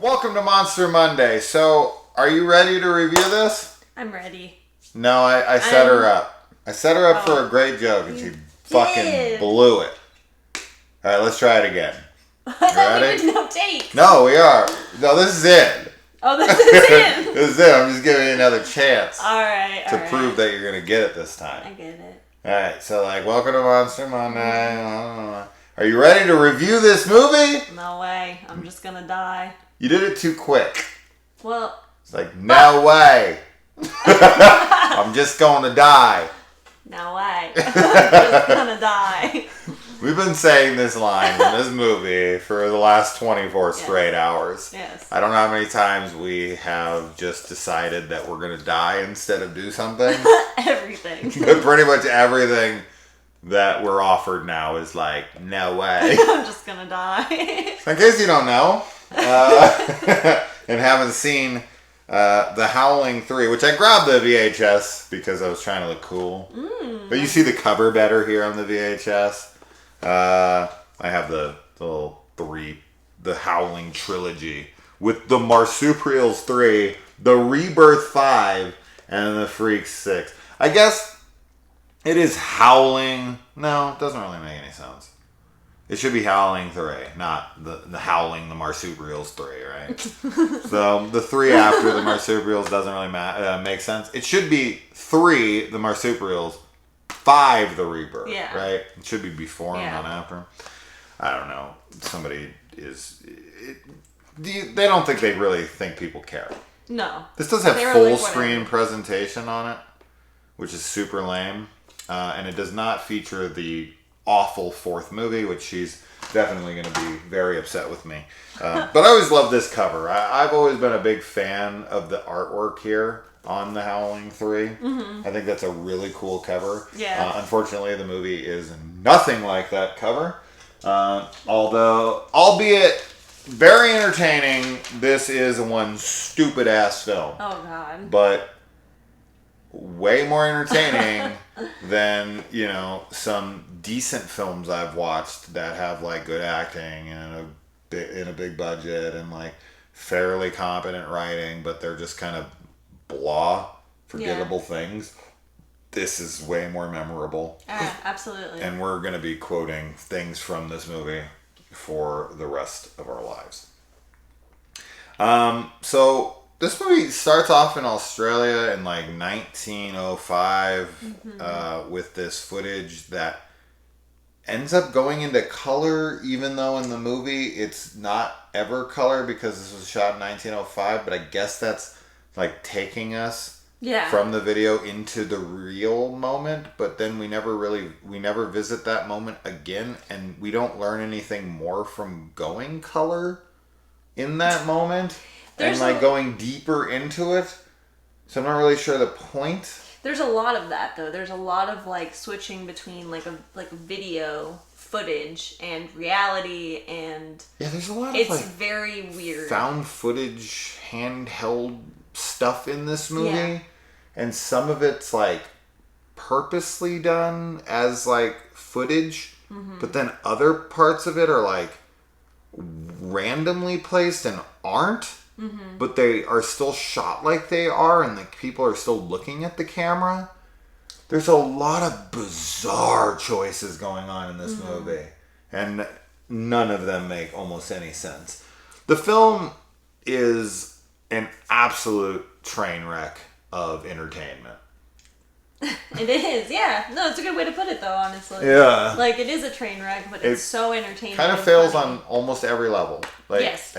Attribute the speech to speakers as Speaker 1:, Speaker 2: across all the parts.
Speaker 1: Welcome to Monster Monday. So, are you ready to review this?
Speaker 2: I'm ready.
Speaker 1: No, I set her up. I set her up for a great joke and she fucking blew it. Alright, let's try it again.
Speaker 2: Ready? We didn't have takes.
Speaker 1: No, we are. No, this is it.
Speaker 2: Oh, this is it.
Speaker 1: This is it. I'm just giving you another chance.
Speaker 2: Alright,
Speaker 1: to prove that you're going to get it this time.
Speaker 2: I get it.
Speaker 1: Alright, so welcome to Monster Monday. Are you ready to review this movie?
Speaker 2: No way. I'm just gonna die.
Speaker 1: You did it too quick.
Speaker 2: Well.
Speaker 1: It's no way. I'm just going to die.
Speaker 2: No way. I'm just gonna die.
Speaker 1: We've been saying this line in this movie for the last 24 straight hours.
Speaker 2: Yes.
Speaker 1: I don't know how many times we have just decided that we're going to die instead of do something.
Speaker 2: Everything.
Speaker 1: But pretty much everything that we're offered now is no way.
Speaker 2: I'm just gonna die.
Speaker 1: In case you don't know, and haven't seen the Howling 3, which I grabbed the VHS because I was trying to look cool. But you see the cover better here on the VHS. I have the little the Howling trilogy with the Marsupials 3, the Rebirth 5, and the Freaks 6. I guess it is Howling. No, it doesn't really make any sense. It should be Howling 3, not the Howling, the Marsupials 3, right? So the 3 after the Marsupials doesn't really make sense. It should be 3, the Marsupials, 5, the Rebirth, right? It should be before and not after. I don't know. They don't think they really think people care.
Speaker 2: No.
Speaker 1: This does have full screen presentation on it, which is super lame. And it does not feature the awful 4th movie, which she's definitely going to be very upset with me. But I always love this cover. I've always been a big fan of the artwork here on the Howling 3. I think that's a really cool cover.
Speaker 2: Yeah.
Speaker 1: Unfortunately, the movie is nothing like that cover. Although, albeit very entertaining, this is one stupid ass film.
Speaker 2: Oh, God.
Speaker 1: But way more entertaining than, some decent films I've watched that have good acting and in a big budget and fairly competent writing, but they're just kind of blah, forgettable things. This is way more memorable.
Speaker 2: Absolutely.
Speaker 1: And we're going to be quoting things from this movie for the rest of our lives. So this movie starts off in Australia in 1905 with this footage that ends up going into color, even though in the movie it's not ever color because this was shot in 1905. But I guess that's taking us from the video into the real moment. But then we never visit that moment again, and we don't learn anything more from going color in that moment. And going deeper into it. So I'm not really sure the point.
Speaker 2: There's a lot of that though. There's a lot of switching between a video footage and reality, and
Speaker 1: there's a lot of
Speaker 2: it's very weird.
Speaker 1: Found footage, handheld stuff in this movie. And some of it's purposely done as footage, but then other parts of it are randomly placed and aren't. But they are still shot like they are, and people are still looking at the camera. There's a lot of bizarre choices going on in this movie, and none of them make almost any sense. The film is an absolute train wreck of entertainment.
Speaker 2: It is, yeah. No, it's a good way to put it, though, honestly.
Speaker 1: Yeah.
Speaker 2: It is a train wreck, but it's so entertaining.
Speaker 1: Kind of fails on almost every level.
Speaker 2: Yes.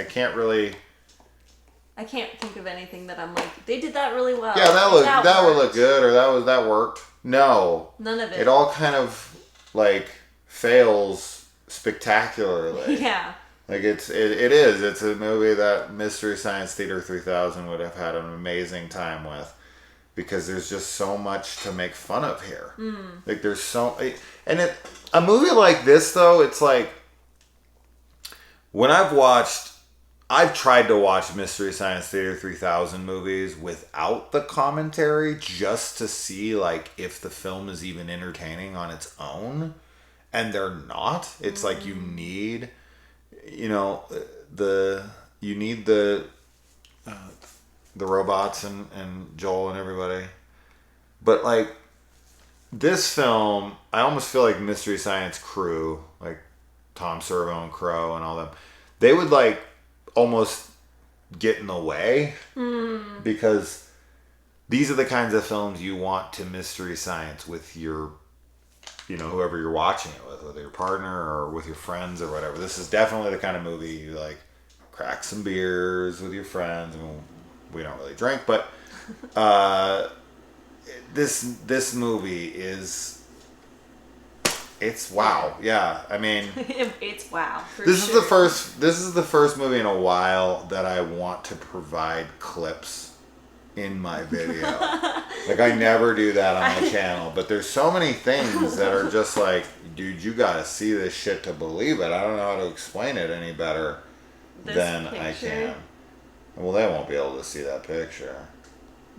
Speaker 1: I can't
Speaker 2: think of anything that I'm they did that really well.
Speaker 1: Yeah, that would look good, or that worked. No.
Speaker 2: None of it.
Speaker 1: It all kind of fails spectacularly.
Speaker 2: Yeah.
Speaker 1: It is. It's a movie that Mystery Science Theater 3000 would have had an amazing time with, because there's just so much to make fun of here. There's so, and a movie like this though, it's when I've tried to watch Mystery Science Theater 3000 movies without the commentary just to see if the film is even entertaining on its own, and they're not. It's you need, you need the robots and Joel and everybody. But like this film, I almost feel like Mystery Science crew, like Tom Servo and Crow and all them, they would like almost get in the way because these are the kinds of films you want to Mystery Science with your, whoever you're watching it with, whether your partner or with your friends or whatever. This is definitely the kind of movie you like crack some beers with your friends. I mean, we don't really drink, but this movie it's wow. Yeah, I mean,
Speaker 2: it's wow.
Speaker 1: This is the first movie in a while that I want to provide clips in my video. Like I never do that on the channel, but there's so many things that are just like, dude, you gotta see this shit to believe it. I don't know how to explain it any better than I can. Well, they won't be able to see that picture.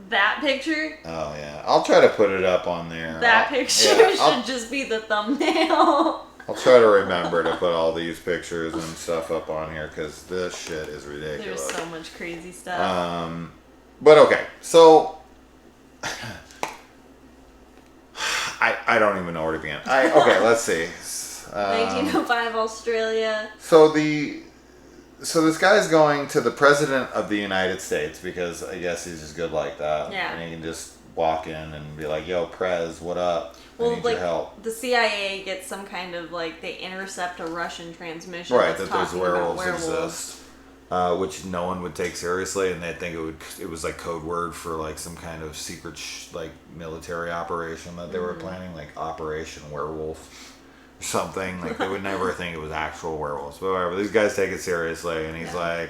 Speaker 2: That picture?
Speaker 1: Oh yeah, I'll try to put it up on there.
Speaker 2: That picture should just be the thumbnail.
Speaker 1: I'll try to remember to put all these pictures and stuff up on here because this shit is ridiculous.
Speaker 2: There's so much crazy stuff.
Speaker 1: But okay, so I don't even know where to begin. Okay, let's see.
Speaker 2: 1905 Australia.
Speaker 1: So this guy's going to the President of the United States because I guess he's just good like that.
Speaker 2: Yeah.
Speaker 1: And he can just walk in and be like, "Yo, Prez, what up?
Speaker 2: Well,
Speaker 1: I need your help."
Speaker 2: The CIA gets some kind of they intercept a Russian transmission.
Speaker 1: Right, that those werewolves exist, which no one would take seriously, and they think it was like code word for like some kind of secret military operation that they were planning, like Operation Werewolf. Something like they would never think it was actual werewolves, but whatever. These guys take it seriously, and he's like,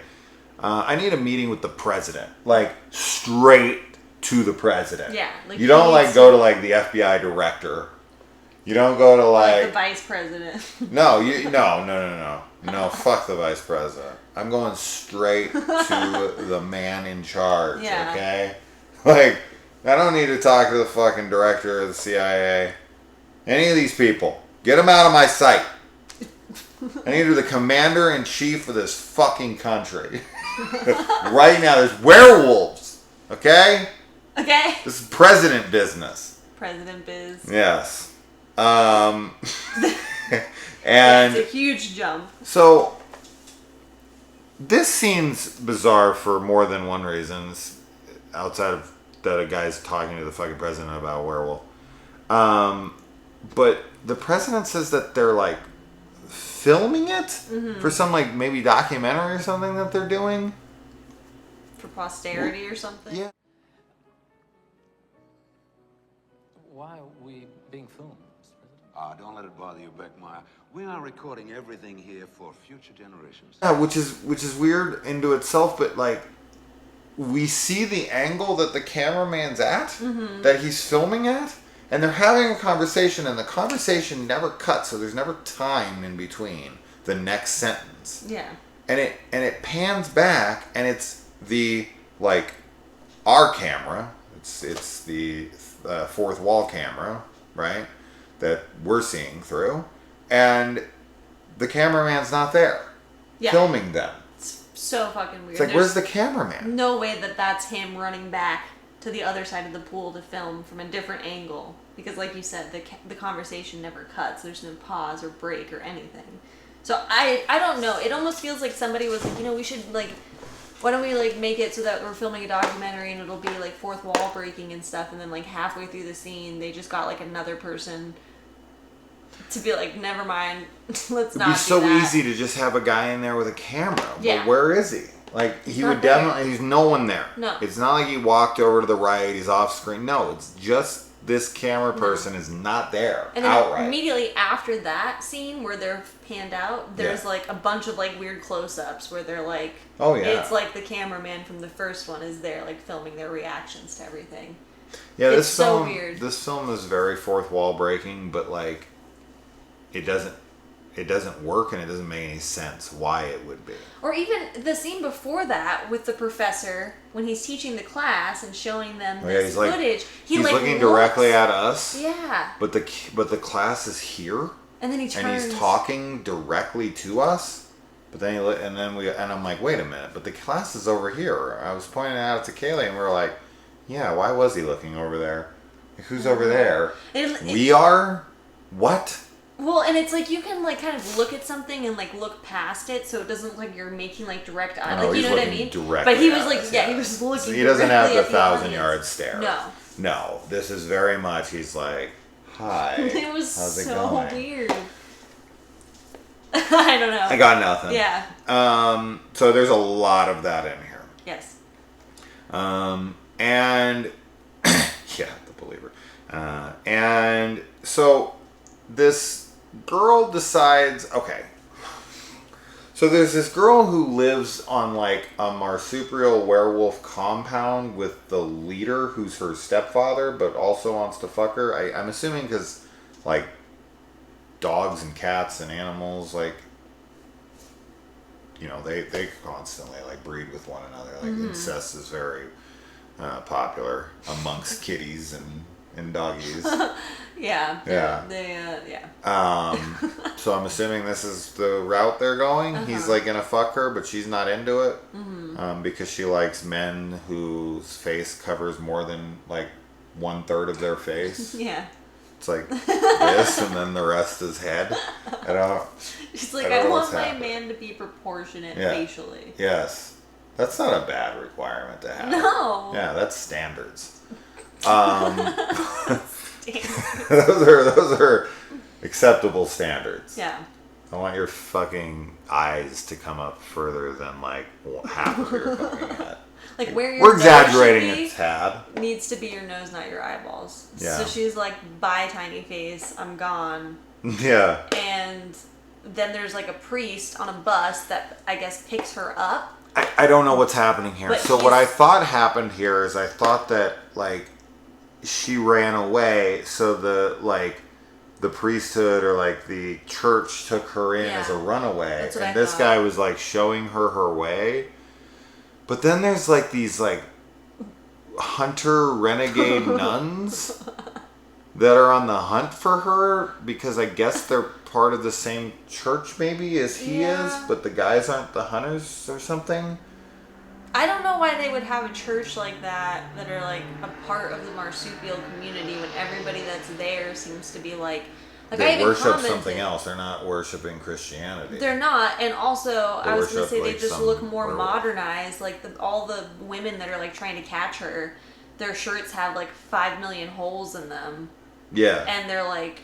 Speaker 1: "I need a meeting with the president, like straight to the president."
Speaker 2: Yeah,
Speaker 1: you don't go to like the FBI director. You don't go to like
Speaker 2: the vice president.
Speaker 1: No, no. Fuck the vice president. I'm going straight to the man in charge. Yeah. Okay, like I don't need to talk to the fucking director of the CIA. Any of these people. Get him out of my sight. I need the commander-in-chief of this fucking country. Right now, there's werewolves. Okay?
Speaker 2: Okay.
Speaker 1: This is president business.
Speaker 2: President biz.
Speaker 1: Yes. And
Speaker 2: it's a huge jump.
Speaker 1: So, this scene's bizarre for more than one reason. Outside of that a guy's talking to the fucking president about a werewolf. But the president says that they're like filming it for some like maybe documentary or something that they're doing
Speaker 2: for posterity or something.
Speaker 1: Yeah.
Speaker 3: Why are we being filmed, Mr. President?
Speaker 4: Don't let it bother you, Beckmeyer. We are recording everything here for future generations.
Speaker 1: Yeah, which is weird into itself, but like we see the angle that the cameraman's at, that he's filming at. And they're having a conversation, and the conversation never cuts, so there's never time in between the next sentence.
Speaker 2: Yeah.
Speaker 1: And it pans back, and it's the our camera. It's the fourth wall camera, right? That we're seeing through, and the cameraman's not there, filming them.
Speaker 2: It's so fucking weird.
Speaker 1: It's like, where's the cameraman?
Speaker 2: No way that's him running back to the other side of the pool to film from a different angle, because like you said, the conversation never cuts. There's no pause or break or anything. So I don't know, it almost feels like somebody was like, we should why don't we make it so that we're filming a documentary and it'll be fourth wall breaking and stuff, and then halfway through the scene they just got another person to be never mind, let's not do that. It'd be
Speaker 1: so easy to just have a guy in there with a camera.
Speaker 2: Yeah.
Speaker 1: But where is he? He would definitely, he's no one there.
Speaker 2: No.
Speaker 1: It's not like he walked over to the right, he's off screen. No, it's just this camera person is not there.
Speaker 2: And then
Speaker 1: outright.
Speaker 2: Immediately after that scene where they're panned out, there's a bunch of weird close-ups where they're
Speaker 1: oh yeah.
Speaker 2: It's the cameraman from the first one is there filming their reactions to everything.
Speaker 1: Yeah,
Speaker 2: it's so weird.
Speaker 1: This film is very fourth wall breaking, but it doesn't work, and it doesn't make any sense why it would be.
Speaker 2: Or even the scene before that with the professor when he's teaching the class and showing them this footage.
Speaker 1: He's looking directly at us.
Speaker 2: Yeah.
Speaker 1: But the class is here.
Speaker 2: And then he turns.
Speaker 1: And he's talking directly to us. But then and I'm like, wait a minute, but the class is over here. I was pointing it out to Kaylee, and we were like, yeah, why was he looking over there? Like, who's over there? We are? What?
Speaker 2: Well, and it's like you can like kind of look at something and like look past it, so it doesn't look like you're making like direct eye.
Speaker 1: No,
Speaker 2: Like, you
Speaker 1: he's
Speaker 2: know what I
Speaker 1: looking
Speaker 2: mean?
Speaker 1: directly
Speaker 2: But he was
Speaker 1: at
Speaker 2: like,
Speaker 1: us,
Speaker 2: he was looking.
Speaker 1: So he doesn't have the
Speaker 2: directly at
Speaker 1: 1,000-yard stare. No, this is very much. He's like, hi.
Speaker 2: It was
Speaker 1: how's it
Speaker 2: so
Speaker 1: going?
Speaker 2: weird. I don't know.
Speaker 1: I got nothing.
Speaker 2: Yeah.
Speaker 1: So there's a lot of that in here.
Speaker 2: Yes.
Speaker 1: And yeah, the believer. And so this girl decides, okay. So there's this girl who lives on like a marsupial werewolf compound with the leader who's her stepfather, but also wants to fuck her. I'm assuming because like dogs and cats and animals, like, you know, they constantly like breed with one another. Like incest is very popular amongst kitties and doggies.
Speaker 2: Yeah.
Speaker 1: Yeah. So I'm assuming this is the route they're going. He's like gonna fuck her, but she's not into it because she likes men whose face covers more than like 1/3 of their face.
Speaker 2: Yeah.
Speaker 1: It's like this, and then the rest is head.
Speaker 2: She's like,
Speaker 1: I don't
Speaker 2: I
Speaker 1: know
Speaker 2: want
Speaker 1: what's
Speaker 2: my
Speaker 1: happening.
Speaker 2: man to be proportionate
Speaker 1: Yeah.
Speaker 2: facially.
Speaker 1: Yes, that's not a bad requirement to have.
Speaker 2: No.
Speaker 1: Yeah, that's standards.
Speaker 2: Damn.
Speaker 1: those are acceptable standards.
Speaker 2: Yeah.
Speaker 1: I want your fucking eyes to come up further than like half of your fucking head.
Speaker 2: Like where your
Speaker 1: We're
Speaker 2: nose
Speaker 1: exaggerating
Speaker 2: should be
Speaker 1: a tad.
Speaker 2: needs to be your nose, not your eyeballs.
Speaker 1: Yeah.
Speaker 2: So she's like, bye, tiny face, I'm gone.
Speaker 1: Yeah.
Speaker 2: And then there's like a priest on a bus that I guess picks her up.
Speaker 1: I don't know what's happening here.
Speaker 2: But
Speaker 1: So what I thought happened here is I thought that like she ran away, so the priesthood or like the church took her in as a runaway,
Speaker 2: That's what
Speaker 1: and
Speaker 2: I
Speaker 1: this
Speaker 2: thought.
Speaker 1: guy was like showing her way. But then there's like these like hunter renegade nuns that are on the hunt for her because I guess they're part of the same church maybe as he is, but the guys aren't the hunters or something.
Speaker 2: I don't know why they would have a church like that are like a part of the marsupial community when everybody that's there seems to be like I
Speaker 1: They
Speaker 2: even
Speaker 1: worship
Speaker 2: commented-
Speaker 1: something else. They're not worshiping Christianity.
Speaker 2: They're not, and also
Speaker 1: They
Speaker 2: I was gonna
Speaker 1: worship,
Speaker 2: say they
Speaker 1: like,
Speaker 2: just
Speaker 1: some
Speaker 2: look more
Speaker 1: werewolf.
Speaker 2: modernized. Like all the women that are like trying to catch her, their shirts have like 5 million holes in them,
Speaker 1: Yeah.
Speaker 2: and they're like,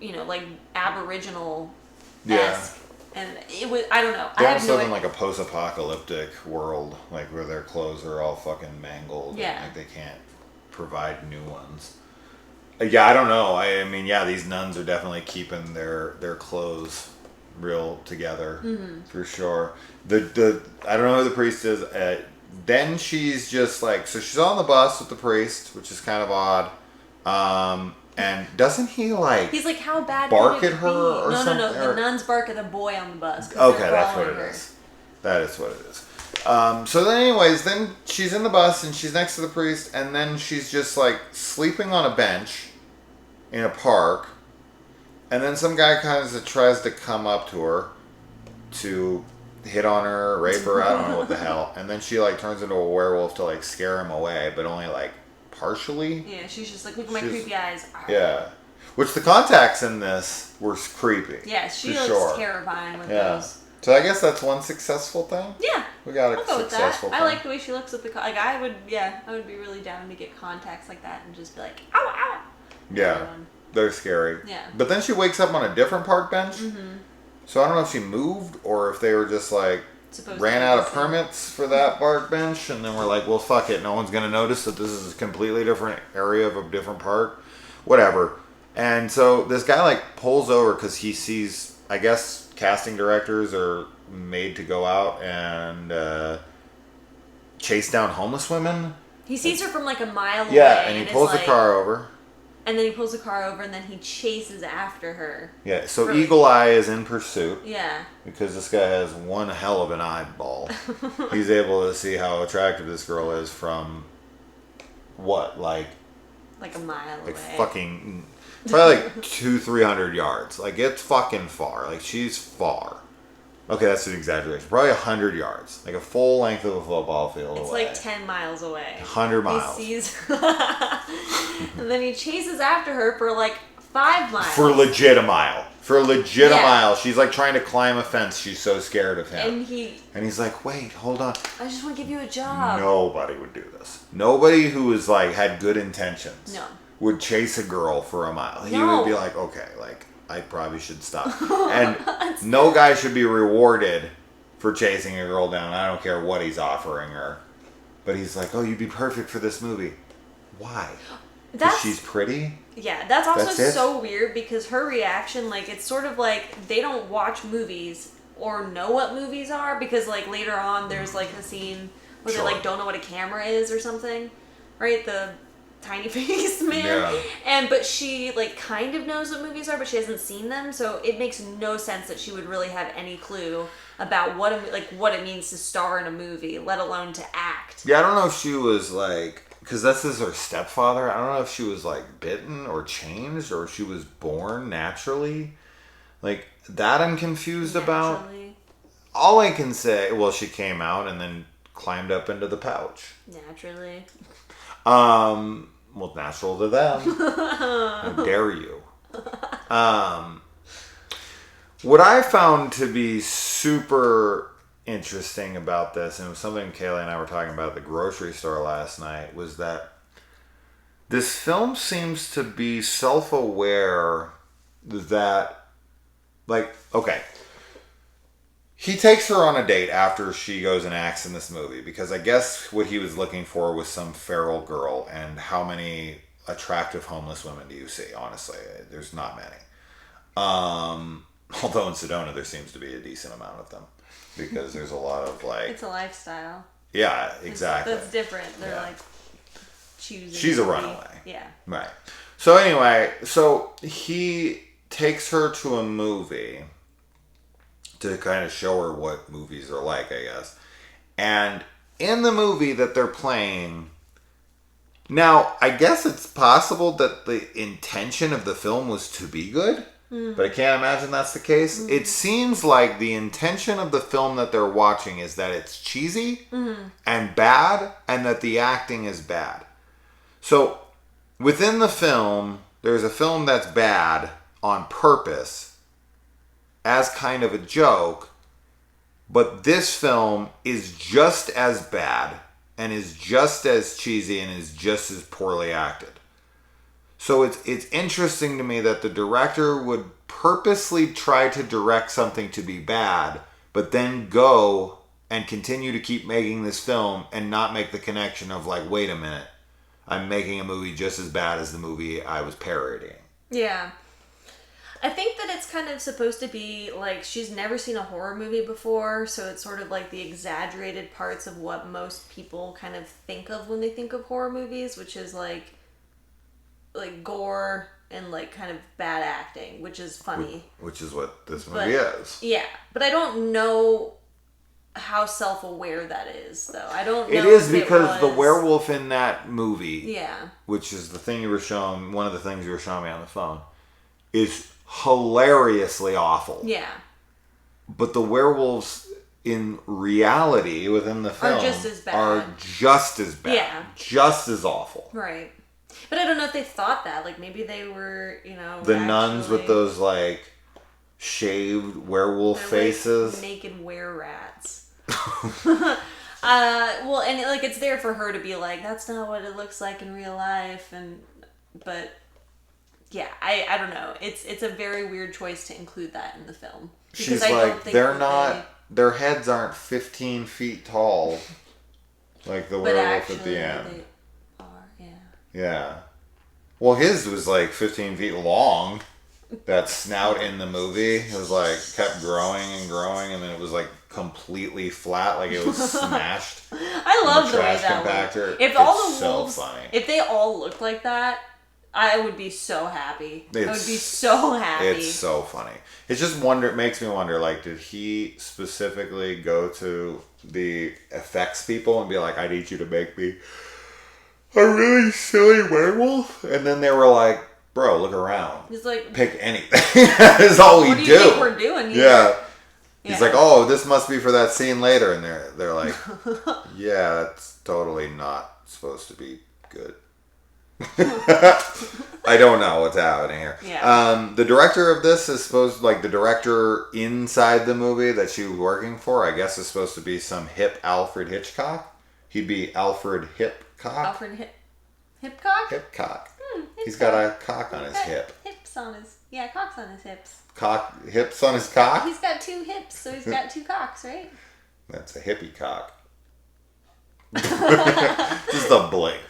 Speaker 2: you know, like Aboriginal
Speaker 1: Yeah.
Speaker 2: esque. And it was I don't know.
Speaker 1: They
Speaker 2: I
Speaker 1: also
Speaker 2: have no
Speaker 1: live in
Speaker 2: idea.
Speaker 1: like a post-apocalyptic world, like where their clothes are all fucking mangled.
Speaker 2: Yeah.
Speaker 1: And, like they can't provide new ones. Yeah, I don't know. I mean, yeah, these nuns are definitely keeping their clothes real together for sure. The I don't know who the priest is. Then she's just like, so she's on the bus with the priest, which is kind of odd. And doesn't he like?
Speaker 2: He's like, how bad
Speaker 1: bark
Speaker 2: could it
Speaker 1: at her
Speaker 2: be?
Speaker 1: or
Speaker 2: no,
Speaker 1: something,
Speaker 2: The
Speaker 1: or-
Speaker 2: nuns bark at the boy on the bus. 'cause
Speaker 1: Okay,
Speaker 2: they're
Speaker 1: that's what
Speaker 2: following
Speaker 1: it
Speaker 2: her.
Speaker 1: is. That is what it is. So then anyways, then she's in the bus and she's next to the priest, and then she's just like sleeping on a bench in a park, and then some guy kind of tries to come up to her to hit on her, rape her, I don't know what the hell, and then she like turns into a werewolf to like scare him away, but only like partially.
Speaker 2: Yeah, she's just like, look at my
Speaker 1: She's-
Speaker 2: creepy eyes.
Speaker 1: Yeah. Which the contacts in this were creepy.
Speaker 2: Yeah, she
Speaker 1: for
Speaker 2: looks
Speaker 1: sure.
Speaker 2: terrifying with
Speaker 1: Yeah.
Speaker 2: those.
Speaker 1: So I guess that's one successful thing.
Speaker 2: Yeah,
Speaker 1: We got a
Speaker 2: I'll go with that.
Speaker 1: successful
Speaker 2: I
Speaker 1: thing.
Speaker 2: like the way she looks at the like. I would be really down to get contacts like that and just be like, ow, ow.
Speaker 1: Yeah,
Speaker 2: Everyone.
Speaker 1: they're scary.
Speaker 2: Yeah.
Speaker 1: But then she wakes up on a different park bench. So I don't know if she moved or if they were just like
Speaker 2: Supposed
Speaker 1: ran
Speaker 2: to be
Speaker 1: out
Speaker 2: the
Speaker 1: of
Speaker 2: same.
Speaker 1: permits for that park bench, and then we're like, well, fuck it. No one's gonna notice that this is a completely different area of a different park. Whatever. And so this guy like pulls over because he sees, I guess, casting directors are made to go out and chase down homeless women.
Speaker 2: He sees her from like a mile away.
Speaker 1: Yeah, and he
Speaker 2: it's
Speaker 1: pulls the
Speaker 2: like-
Speaker 1: car over.
Speaker 2: And then he pulls the car over, and then he chases after her.
Speaker 1: Yeah, so
Speaker 2: Really?
Speaker 1: Eagle Eye is in pursuit
Speaker 2: Yeah.
Speaker 1: because this guy has one hell of an eyeball. He's able to see how attractive this girl is from what, like
Speaker 2: Like a mile away.
Speaker 1: fucking probably like 200-300 yards. Like it's fucking far. Like she's far. Okay, that's an exaggeration. Probably 100 yards. Like a full length of a football field
Speaker 2: It's
Speaker 1: away.
Speaker 2: like 10 miles away.
Speaker 1: 100 miles.
Speaker 2: He sees... and then he chases after her for like 5 miles.
Speaker 1: For legit a mile. For legit a
Speaker 2: Yeah.
Speaker 1: mile. She's like trying to climb a fence. She's so scared of him.
Speaker 2: And
Speaker 1: he's like, wait, hold on.
Speaker 2: I just want to give you a job.
Speaker 1: Nobody would do this. Nobody who was like, had good intentions.
Speaker 2: No.
Speaker 1: Would chase a girl for a mile. He
Speaker 2: No.
Speaker 1: would be like, okay, like, I probably should stop. And no guy should be rewarded for chasing a girl down. I don't care what he's offering her. But he's like, oh, you'd be perfect for this movie. Why? Because she's pretty?
Speaker 2: Yeah, that's also
Speaker 1: That's
Speaker 2: so weird because her reaction, like, it's sort of like they don't watch movies or know what movies are because, like, later on there's, like, a scene where they, like, don't know what a camera is or something. Right? The tiny face man.
Speaker 1: Yeah.
Speaker 2: But she, like, kind of knows what movies are, but she hasn't seen them, so it makes no sense that she would really have any clue about what it means to star in a movie, let alone to act.
Speaker 1: Yeah, I don't know if she was, like... Because this is her stepfather. I don't know if she was, like, bitten or changed or if she was born naturally. Like, that I'm confused about. All I can say... Well, she came out and then climbed up into the pouch.
Speaker 2: Naturally.
Speaker 1: Well, natural to them. How dare you? What I found to be super interesting about this, and it was something Kayla and I were talking about at the grocery store last night, was that this film seems to be self-aware that, like, okay, he takes her on a date after she goes and acts in this movie, because I guess what he was looking for was some feral girl, and how many attractive homeless women do you see? Honestly, there's not many. Although in Sedona there seems to be a decent amount of them. Because there's a lot of, like...
Speaker 2: It's a lifestyle.
Speaker 1: Yeah, exactly.
Speaker 2: That's different. They're, like, choosing...
Speaker 1: She's a runaway.
Speaker 2: Yeah.
Speaker 1: Right. So, anyway, so he takes her to a movie to kind of show her what movies are like, I guess. And in the movie that they're playing... Now, I guess it's possible that the intention of the film was to be good... But I can't imagine that's the case. It seems like the intention of the film that they're watching is that it's cheesy and bad, and that the acting is bad. So, within the film, there's a film that's bad on purpose as kind of a joke, but this film is just as bad and is just as cheesy and is just as poorly acted. So it's interesting to me that the director would purposely try to direct something to be bad, but then go and continue to keep making this film and not make the connection of, like, wait a minute, I'm making a movie just as bad as the movie I was parodying.
Speaker 2: Yeah. I think that it's kind of supposed to be, like, she's never seen a horror movie before, so it's sort of like the exaggerated parts of what most people kind of think of when they think of horror movies, which is, like gore and, like, kind of bad acting, which is funny.
Speaker 1: Which is what this movie is.
Speaker 2: Yeah, but I don't know how self-aware that is, though. I don't know.
Speaker 1: It is because the werewolf in that movie,
Speaker 2: yeah,
Speaker 1: which is the thing you were showing, one of the things you were showing me on the phone, is hilariously awful.
Speaker 2: Yeah.
Speaker 1: But the werewolves in reality within the film
Speaker 2: are just as bad.
Speaker 1: Yeah. Just as awful.
Speaker 2: Right. But I don't know if they thought that. Like, maybe they were,
Speaker 1: the nuns with those, like, shaved werewolf faces.
Speaker 2: Like naked were-rats. Well, and, like, it's there for her to be like, that's not what it looks like in real life. But, yeah, I don't know. It's a very weird choice to include that in the film.
Speaker 1: She's like, their heads aren't 15 feet tall. Like the werewolf at the end. They are, yeah. Yeah. Well, his was like 15 feet long. That snout in the movie, it was like kept growing and growing, and then it was like completely flat, like it was smashed.
Speaker 2: I love the way that
Speaker 1: compactor.
Speaker 2: If all the
Speaker 1: so
Speaker 2: wolves,
Speaker 1: funny.
Speaker 2: If they all looked like that, I would be so happy. I would be so happy.
Speaker 1: It's so funny. It's just it makes me wonder, like, did he specifically go to the effects people and be like, I need you to make me a really silly werewolf? And then they were like, bro, look around.
Speaker 2: He's like,
Speaker 1: pick anything. That is all we do.
Speaker 2: What do you think we're doing here?
Speaker 1: Yeah. He's
Speaker 2: Yeah.
Speaker 1: like, oh, this must be for that scene later. And they're like, yeah, that's totally not supposed to be good. I don't know what's happening here.
Speaker 2: Yeah.
Speaker 1: The director of this is supposed, like the director inside the movie that she was working for, I guess is supposed to be some hip Alfred Hitchcock. He'd be Alfred Hipcock.
Speaker 2: Alfred Hipcock?
Speaker 1: Hipcock. He's
Speaker 2: Hipcock.
Speaker 1: got a cock on his
Speaker 2: Got
Speaker 1: hip.
Speaker 2: Hips on his... Yeah, cocks on his hips.
Speaker 1: Hips on his cock?
Speaker 2: He's got 2 hips, so he's got 2 cocks, right?
Speaker 1: That's a hippie cock. Just a blink.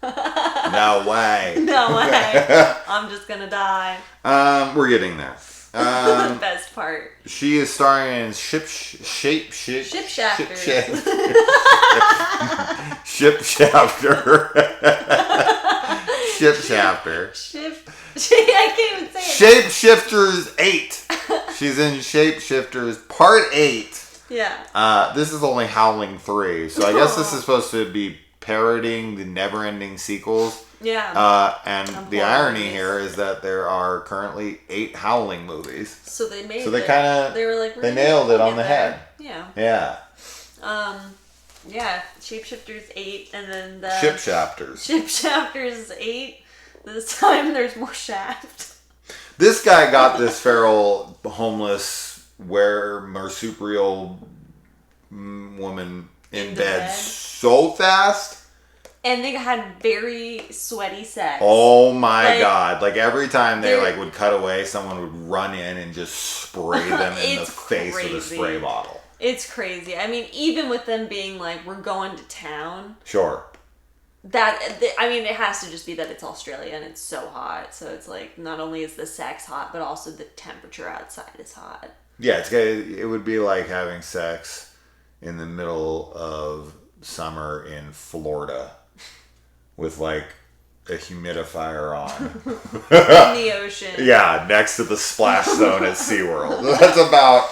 Speaker 1: No way.
Speaker 2: No way. I'm just gonna die.
Speaker 1: We're getting there.
Speaker 2: The best part.
Speaker 1: She is starring in Shipshafter. Shipshafter.
Speaker 2: I can't even say it.
Speaker 1: Shapeshifters 8. She's in Shapeshifters Part 8.
Speaker 2: Yeah.
Speaker 1: This is only Howling 3, so I guess this is supposed to be parodying the never-ending sequels.
Speaker 2: Yeah.
Speaker 1: And the
Speaker 2: Horror
Speaker 1: irony
Speaker 2: movies.
Speaker 1: here is that there are currently 8 Howling movies.
Speaker 2: So they made
Speaker 1: So they
Speaker 2: it.
Speaker 1: kind of
Speaker 2: They were like,
Speaker 1: they nailed it on the head.
Speaker 2: Yeah.
Speaker 1: Yeah.
Speaker 2: Yeah. Shapeshifters 8, and then the
Speaker 1: Shipshafters.
Speaker 2: Shipshafters 8. This time there's more Shaft.
Speaker 1: This guy got this feral, homeless, marsupial woman in
Speaker 2: Into
Speaker 1: bed
Speaker 2: bed.
Speaker 1: so fast.
Speaker 2: And they had very sweaty sex.
Speaker 1: Oh my
Speaker 2: Like,
Speaker 1: god. Like every time they
Speaker 2: they're-
Speaker 1: would cut away, someone would run in and just spray them in the
Speaker 2: It's
Speaker 1: face with a
Speaker 2: crazy.
Speaker 1: spray bottle.
Speaker 2: It's crazy. I mean, even with them being like, we're going to town,
Speaker 1: Sure.
Speaker 2: it has to just be that it's Australia and it's so hot. So it's like, not only is the sex hot, but also the temperature outside is hot.
Speaker 1: Yeah, it would be like having sex in the middle of summer in Florida with like a humidifier on.
Speaker 2: In the ocean.
Speaker 1: Yeah, next to the splash zone at SeaWorld. That's about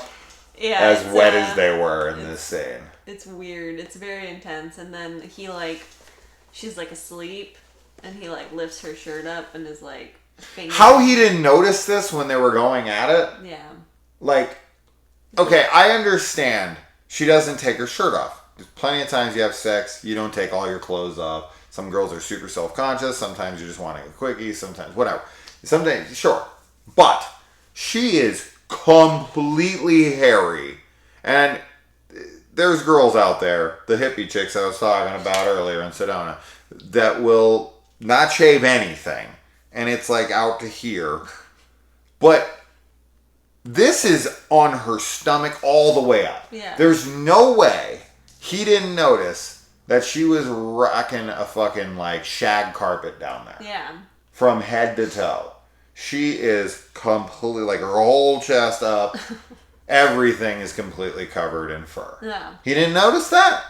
Speaker 2: Yeah.
Speaker 1: as
Speaker 2: it's,
Speaker 1: wet as they were in this scene.
Speaker 2: It's weird. It's very intense. And then she's like asleep, and he like lifts her shirt up and is like,
Speaker 1: How he didn't notice this when they were going at it?
Speaker 2: Yeah.
Speaker 1: Like, okay, I understand. She doesn't take her shirt off. There's plenty of times you have sex, you don't take all your clothes off. Some girls are super self-conscious. Sometimes you just want a quickie. Sometimes, whatever. Sometimes, sure. But she is completely hairy. And there's girls out there, the hippie chicks I was talking about earlier in Sedona, that will not shave anything. And it's like out to here. But this is on her stomach all the way up.
Speaker 2: Yeah.
Speaker 1: There's no way he didn't notice that she was rocking a fucking like shag carpet down there.
Speaker 2: Yeah.
Speaker 1: From head to toe. She is completely, like her whole chest up. Everything is completely covered in fur.
Speaker 2: Yeah.
Speaker 1: He didn't notice that?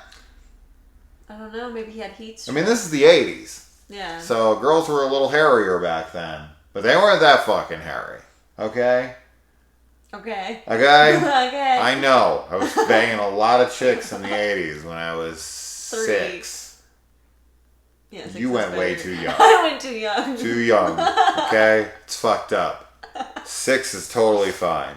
Speaker 2: I don't know. Maybe he had heat
Speaker 1: I
Speaker 2: stroke.
Speaker 1: mean, this is the 80s.
Speaker 2: Yeah.
Speaker 1: So girls were a little hairier back then. But they weren't that fucking hairy. Okay?
Speaker 2: Okay.
Speaker 1: Okay?
Speaker 2: Okay.
Speaker 1: I know. I was banging a lot of chicks in the 80s when I was 6.
Speaker 2: Yeah, six
Speaker 1: You
Speaker 2: is
Speaker 1: went way
Speaker 2: better.
Speaker 1: too young.
Speaker 2: I went too young.
Speaker 1: Too young. Okay? It's fucked up. 6 is totally fine.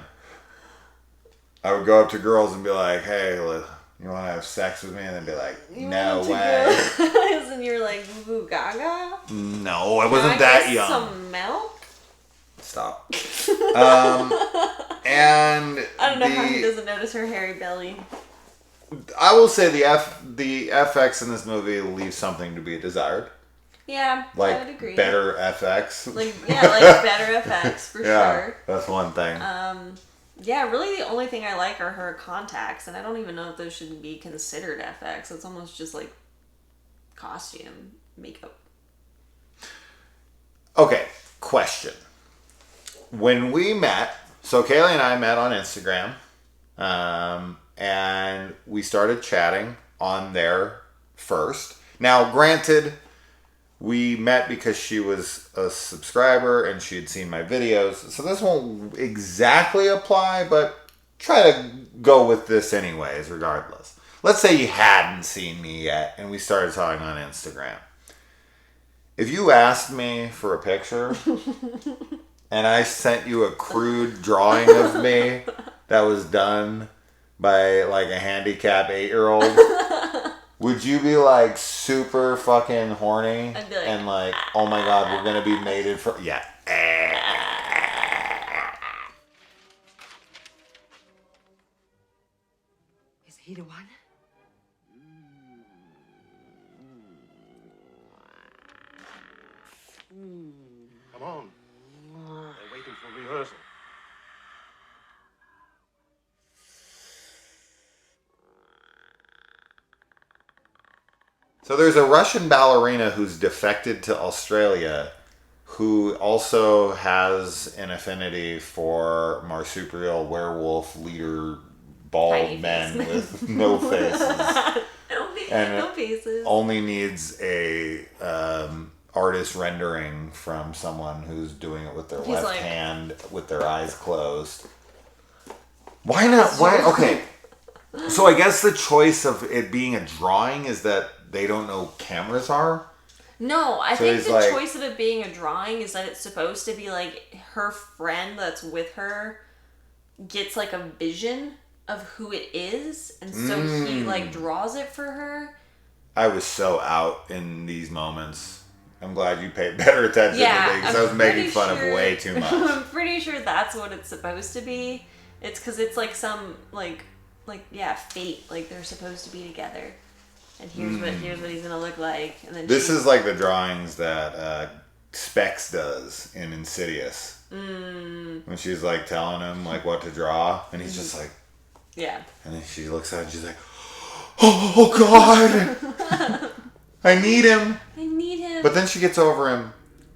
Speaker 1: I would go up to girls and be like, hey, you want to have sex with me? And they'd be like,
Speaker 2: You
Speaker 1: no
Speaker 2: wanted to
Speaker 1: way.
Speaker 2: go- and you're like, goo gaga?
Speaker 1: No, I
Speaker 2: Can
Speaker 1: wasn't
Speaker 2: I
Speaker 1: that
Speaker 2: get
Speaker 1: young.
Speaker 2: some milk?
Speaker 1: Stop. And
Speaker 2: I don't know how he doesn't notice her hairy belly.
Speaker 1: I will say the FX in this movie leaves something to be desired.
Speaker 2: Yeah, I would agree.
Speaker 1: Like better FX.
Speaker 2: Like better effects for
Speaker 1: Yeah,
Speaker 2: sure.
Speaker 1: that's one thing.
Speaker 2: Yeah, really the only thing I like are her contacts, and I don't even know if those should be considered FX. It's almost just like costume makeup.
Speaker 1: Okay, question. When we met, so Kaylee and I met on Instagram, and we started chatting on there first. Now, granted, we met because she was a subscriber and she had seen my videos, so this won't exactly apply, but try to go with this anyways, regardless. Let's say you hadn't seen me yet and we started talking on Instagram. If you asked me for a picture and I sent you a crude drawing of me that was done by like a handicapped 8-year-old, would you be like super fucking horny?
Speaker 2: I'd be like,
Speaker 1: and like, oh my god, we're gonna be mated for yeah.
Speaker 5: Is he the one?
Speaker 6: Come on. They're waiting for rehearsal.
Speaker 1: So there's a Russian ballerina who's defected to Australia who also has an affinity for marsupial werewolf leader bald
Speaker 2: Tiny
Speaker 1: men
Speaker 2: face.
Speaker 1: with no faces. And
Speaker 2: no faces.
Speaker 1: Only needs a artist rendering from someone who's doing it with their
Speaker 2: He's
Speaker 1: left
Speaker 2: like-
Speaker 1: hand with their eyes closed. Why not? Why? Okay. So I guess the choice of it being a drawing is that they don't know cameras are.
Speaker 2: No, I
Speaker 1: So
Speaker 2: think
Speaker 1: he's
Speaker 2: the
Speaker 1: like-
Speaker 2: choice of it being a drawing is that it's supposed to be like her friend that's with her gets like a vision of who it is, and so he like draws it for her.
Speaker 1: I was so out in these moments. I'm glad you paid better attention to me because I was making fun of way too much.
Speaker 2: I'm pretty sure that's what it's supposed to be. It's because it's like some like fate. Like they're supposed to be together, and here's what he's gonna look like. And then
Speaker 1: This is like the drawings that Specs does in Insidious. When she's like telling him like what to draw, and he's just like,
Speaker 2: yeah.
Speaker 1: and then she looks at it and she's like, oh God, I need him.
Speaker 2: I need him.
Speaker 1: But then she gets over him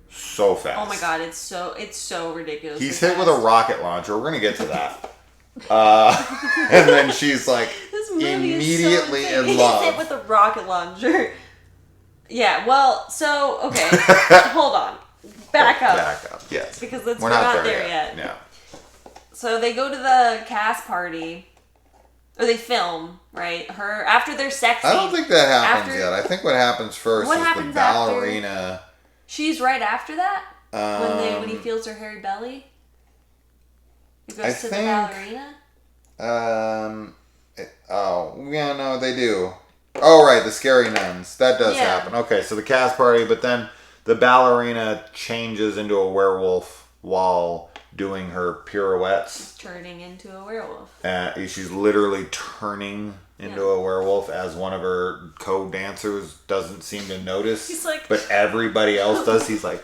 Speaker 1: so fast.
Speaker 2: Oh my god, it's so ridiculous.
Speaker 1: He's hit with a rocket launcher. We're gonna get to that. And then she's like
Speaker 2: This movie
Speaker 1: immediately
Speaker 2: is so insane.
Speaker 1: in love.
Speaker 2: He's hit with a rocket launcher. Yeah, well, so okay, hold on, back up.
Speaker 1: Back up, yes.
Speaker 2: Because we're
Speaker 1: we're
Speaker 2: not there yet.
Speaker 1: Yeah.
Speaker 2: So they go to the cast party, or they film, right? Her after their sex scene.
Speaker 1: I don't think that happens
Speaker 2: After-
Speaker 1: yet. I think what happens first
Speaker 2: What
Speaker 1: is
Speaker 2: happens
Speaker 1: the ballerina.
Speaker 2: She's right after that when he feels her hairy belly. He goes
Speaker 1: I
Speaker 2: to the
Speaker 1: think-
Speaker 2: ballerina.
Speaker 1: No, they do. Oh, right, the scary nuns. That does
Speaker 2: Yeah.
Speaker 1: happen. Okay, so the cast party, but then the ballerina changes into a werewolf while doing her pirouettes.
Speaker 2: Turning into a werewolf.
Speaker 1: She's literally turning into
Speaker 2: Yeah.
Speaker 1: a werewolf as one of her co-dancers doesn't seem to notice.
Speaker 2: He's like-
Speaker 1: but everybody else does. He's like,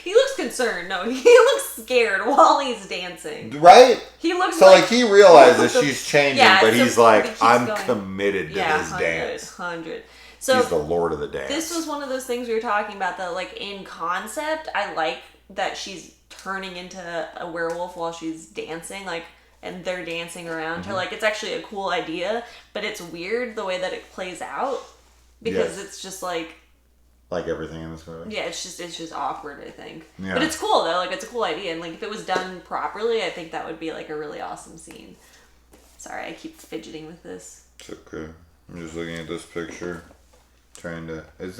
Speaker 2: He looks concerned. No, he looks scared while he's dancing.
Speaker 1: right?
Speaker 2: He looks
Speaker 1: So like he realizes she's changing,
Speaker 2: Yeah,
Speaker 1: but
Speaker 2: so
Speaker 1: he's like,
Speaker 2: he keeps
Speaker 1: I'm
Speaker 2: going.
Speaker 1: committed to this dance.
Speaker 2: 100. So
Speaker 1: He's the lord of the dance.
Speaker 2: this was one of those things we were talking about that, like, in concept, I like that she's turning into a werewolf while she's dancing, like, and they're dancing around
Speaker 1: Mm-hmm.
Speaker 2: her. Like, it's actually a cool idea, but it's weird the way that it plays out because
Speaker 1: Yes.
Speaker 2: it's just like,
Speaker 1: everything in this movie.
Speaker 2: yeah, it's just awkward, I think.
Speaker 1: Yeah.
Speaker 2: But it's cool though. Like, it's a cool idea, and like if it was done properly, I think that would be like a really awesome scene. Sorry, I keep fidgeting with this.
Speaker 1: It's okay. I'm just looking at this picture, trying to. Is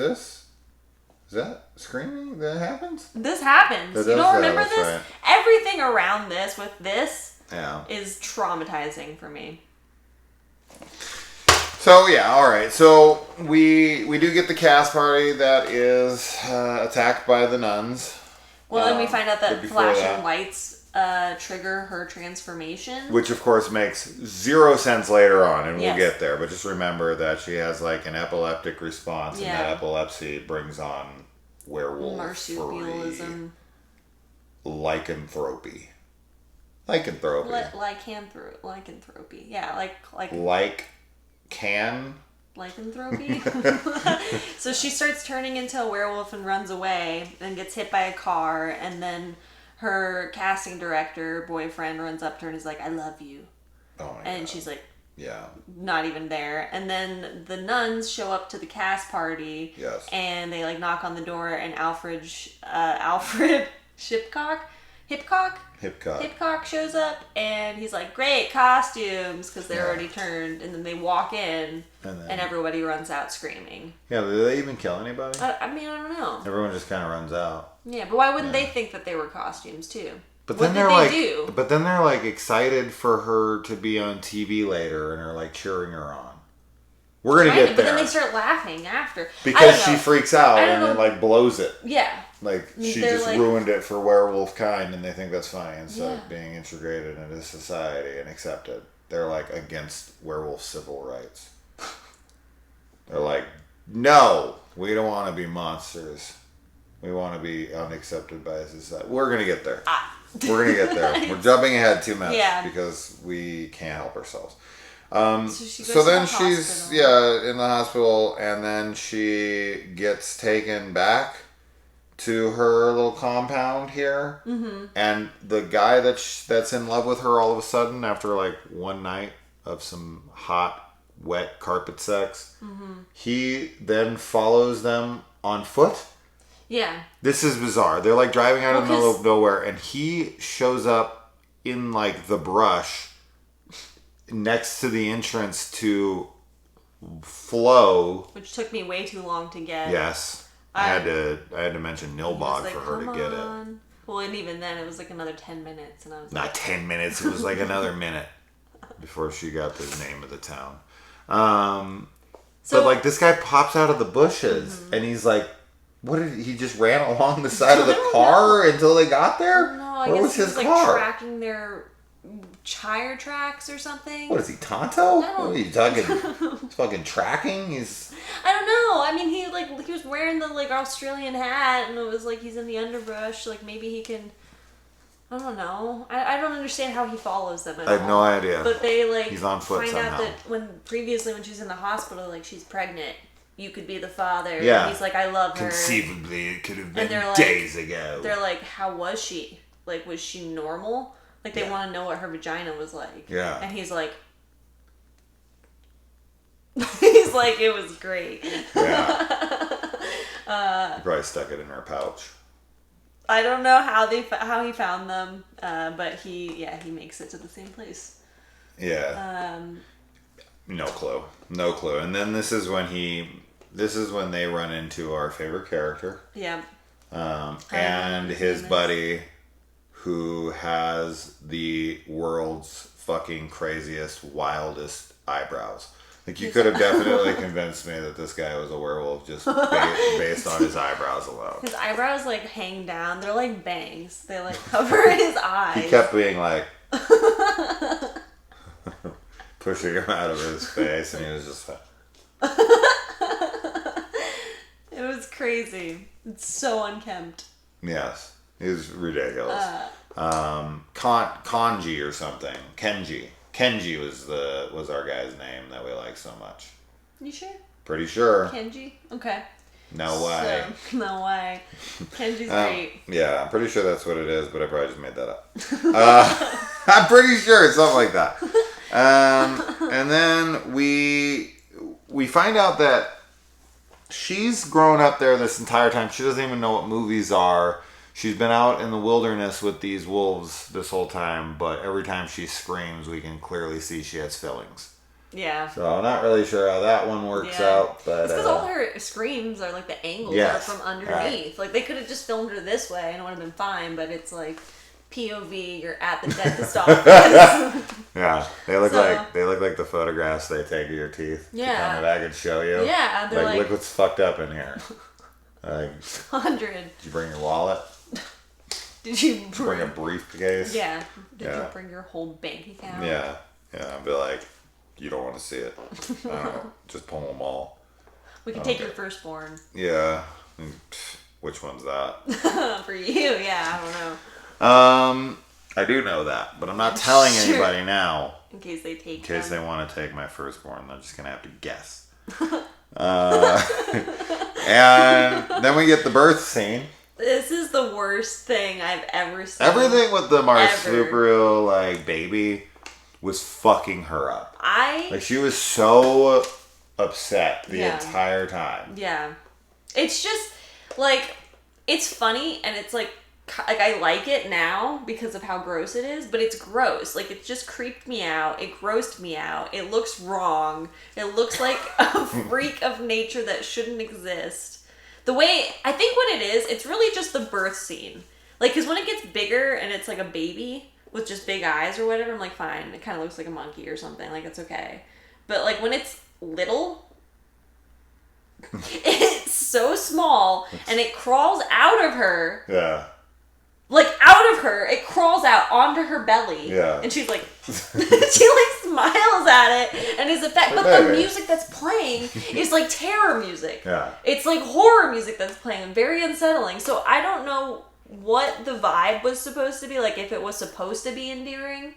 Speaker 1: that screaming that happens?
Speaker 2: This happens.
Speaker 1: That
Speaker 2: You
Speaker 1: does
Speaker 2: don't
Speaker 1: that,
Speaker 2: remember
Speaker 1: that's
Speaker 2: this?
Speaker 1: right.
Speaker 2: Everything around this with this
Speaker 1: Yeah.
Speaker 2: is traumatizing for me.
Speaker 1: So yeah, all right. So we do get the cast party that is attacked by the nuns.
Speaker 2: Well, then we find out
Speaker 1: but
Speaker 2: that
Speaker 1: before
Speaker 2: flashing
Speaker 1: that-
Speaker 2: lights trigger her transformation.
Speaker 1: Which of course makes zero sense later on, and we'll
Speaker 2: Yes.
Speaker 1: get there. But just remember that she has like an epileptic response,
Speaker 2: Yeah.
Speaker 1: and that epilepsy brings on werewolf
Speaker 2: Marsupialism.
Speaker 1: lycanthropy. Lycanthropy.
Speaker 2: Lycanthropy. Yeah, like lycanthropy. So she starts turning into a werewolf and runs away and gets hit by a car, and then her casting director boyfriend runs up to her and is like, I love you.
Speaker 1: Oh my
Speaker 2: And
Speaker 1: God.
Speaker 2: she's like,
Speaker 1: Yeah.
Speaker 2: not even there. And then the nuns show up to the cast party.
Speaker 1: Yes.
Speaker 2: And they like knock on the door, and Alfred Hipcock
Speaker 1: Hipcock.
Speaker 2: shows up, and he's like, great costumes, because they're
Speaker 1: Yeah.
Speaker 2: already turned. And then they walk in,
Speaker 1: And then-
Speaker 2: and everybody runs out screaming.
Speaker 1: Yeah, do they even kill anybody?
Speaker 2: I mean, I don't know.
Speaker 1: Everyone just kind of runs out.
Speaker 2: Yeah, but why wouldn't they think that they were costumes too?
Speaker 1: But
Speaker 2: What
Speaker 1: then
Speaker 2: did
Speaker 1: they're
Speaker 2: they
Speaker 1: like,
Speaker 2: do?
Speaker 1: but then they're like excited for her to be on TV later, and are like cheering her on. We're gonna
Speaker 2: Kind
Speaker 1: get
Speaker 2: of,
Speaker 1: there
Speaker 2: but then they start laughing after. I
Speaker 1: because
Speaker 2: don't
Speaker 1: she
Speaker 2: know.
Speaker 1: freaks out
Speaker 2: I don't
Speaker 1: and it
Speaker 2: know.
Speaker 1: like blows it.
Speaker 2: Yeah.
Speaker 1: Like she
Speaker 2: They're
Speaker 1: just
Speaker 2: like-
Speaker 1: ruined it for werewolf kind, and they think that's funny instead of
Speaker 2: Yeah.
Speaker 1: being integrated into society and accepted. They're like against werewolf civil rights. They're like, no, we don't want to be monsters. We want to be unaccepted by society. We're gonna get there. We're gonna get there. We're jumping ahead too much because we can't help ourselves. So then she's in the hospital, and then she gets taken back to her little compound here, and the guy that's in love with her all of a sudden after like one night of some hot, wet carpet sex, he then follows them on foot.
Speaker 2: Yeah.
Speaker 1: This is bizarre. They're like driving out in the middle
Speaker 2: 'cause-
Speaker 1: of nowhere, and he shows up in like the brush next to the entrance to Flo.
Speaker 2: Which took me way too long to get.
Speaker 1: Yes, I had to mention
Speaker 2: He was
Speaker 1: Nilbog
Speaker 2: like,
Speaker 1: for her to
Speaker 2: "Come
Speaker 1: get it.
Speaker 2: on." Well, and even then, it was like another 10 minutes, and I was
Speaker 1: Not
Speaker 2: like,
Speaker 1: 10 minutes. It was like another minute before she got the name of the town. But like this guy pops out of the bushes, and he's like, "What did he just ran along the side of the car until they got there?
Speaker 2: no, I
Speaker 1: Where
Speaker 2: guess
Speaker 1: was
Speaker 2: he
Speaker 1: his
Speaker 2: was like
Speaker 1: car?
Speaker 2: tracking their tire tracks or something.
Speaker 1: What is he, Tonto?
Speaker 2: don't-
Speaker 1: What are you talking? He's fucking tracking? He's
Speaker 2: I don't know. I mean, he was wearing the like Australian hat, and it was like he's in the underbrush. Like maybe he can. I don't know. I don't understand how he follows them at all.
Speaker 1: I have no idea.
Speaker 2: But they like
Speaker 1: He's on foot
Speaker 2: find
Speaker 1: somehow.
Speaker 2: out that when she's in the hospital, like she's pregnant, you could be the father.
Speaker 1: Yeah.
Speaker 2: And he's like, I love her.
Speaker 1: conceivably it could have
Speaker 2: And
Speaker 1: been
Speaker 2: they're like-
Speaker 1: days ago.
Speaker 2: They're like, how was she? Like, was she normal? Like they
Speaker 1: Yeah.
Speaker 2: want to know what her vagina was like.
Speaker 1: Yeah.
Speaker 2: And he's like. He's like, it was great.
Speaker 1: Yeah. He probably stuck it in her pouch.
Speaker 2: I don't know how he found them, but he makes it to the same place.
Speaker 1: Yeah. No clue. No clue. And then this is when they run into our favorite character.
Speaker 2: Yeah.
Speaker 1: And his buddy, who has the world's fucking craziest, wildest eyebrows. Like, you could have definitely convinced me that this guy was a werewolf just based on his eyebrows alone.
Speaker 2: His eyebrows like hang down. They're like bangs. They like cover his eyes.
Speaker 1: He kept being like pushing him out of his face, and he was just like,
Speaker 2: It was crazy. It's so unkempt.
Speaker 1: yes, he was ridiculous. Kanji or something. Kenji was our guy's name that we like so much.
Speaker 2: You sure?
Speaker 1: Pretty sure.
Speaker 2: Kenji? Okay.
Speaker 1: No way.
Speaker 2: So, no way. Kenji's great.
Speaker 1: Yeah, I'm pretty sure that's what it is, but I probably just made that up. I'm pretty sure it's something like that. And then we find out that she's grown up there this entire time. She doesn't even know what movies are. She's been out in the wilderness with these wolves this whole time, but every time she screams, we can clearly see she has fillings.
Speaker 2: Yeah.
Speaker 1: So I'm not really sure how that one works out, but
Speaker 2: it's because all her screams are like the angles
Speaker 1: yes,
Speaker 2: are from underneath.
Speaker 1: right.
Speaker 2: Like they could have just filmed her this way and it would have been fine, but it's like POV. You're at the dentist office.
Speaker 1: yeah, they look like the photographs they take of your teeth.
Speaker 2: Yeah.
Speaker 1: to come back and show you.
Speaker 2: Yeah, they're like
Speaker 1: look what's fucked up in here. Like,
Speaker 2: 100.
Speaker 1: did you bring your wallet?
Speaker 2: Did you
Speaker 1: Bring a briefcase?
Speaker 2: Yeah. Did
Speaker 1: Yeah.
Speaker 2: you bring your whole bank account?
Speaker 1: Yeah. I'd be like, you don't want to see it. I don't know. Just pull them all.
Speaker 2: We can take your firstborn.
Speaker 1: Yeah. Which one's that?
Speaker 2: For you, yeah, I don't know.
Speaker 1: I do know that, but I'm not telling
Speaker 2: Sure.
Speaker 1: anybody now.
Speaker 2: In case they take
Speaker 1: In case
Speaker 2: them.
Speaker 1: they want to take my firstborn, they're just gonna have to guess. And then we get the birth scene.
Speaker 2: This is the worst thing I've ever seen.
Speaker 1: Everything with the marsupial like baby was fucking her up. Like, she was so upset the entire time.
Speaker 2: Yeah. It's just, like, it's funny, and it's, like I like it now because of how gross it is, but it's gross. Like, it just creeped me out. It grossed me out. It looks wrong. It looks like a freak of nature that shouldn't exist. The way, I think what it is, it's really just the birth scene. Like, because when it gets bigger and it's like a baby with just big eyes or whatever, I'm like, fine. It kind of looks like a monkey or something. Like, it's okay. But, like, when it's little, it's so small and it crawls out of her.
Speaker 1: Yeah.
Speaker 2: Like, out of her, it crawls out onto her belly.
Speaker 1: Yeah.
Speaker 2: And she's like, she like smiles at it and is affected. But the music that's playing is like terror music.
Speaker 1: Yeah.
Speaker 2: It's like horror music that's playing, very unsettling. So I don't know what the vibe was supposed to be, like if it was supposed to be endearing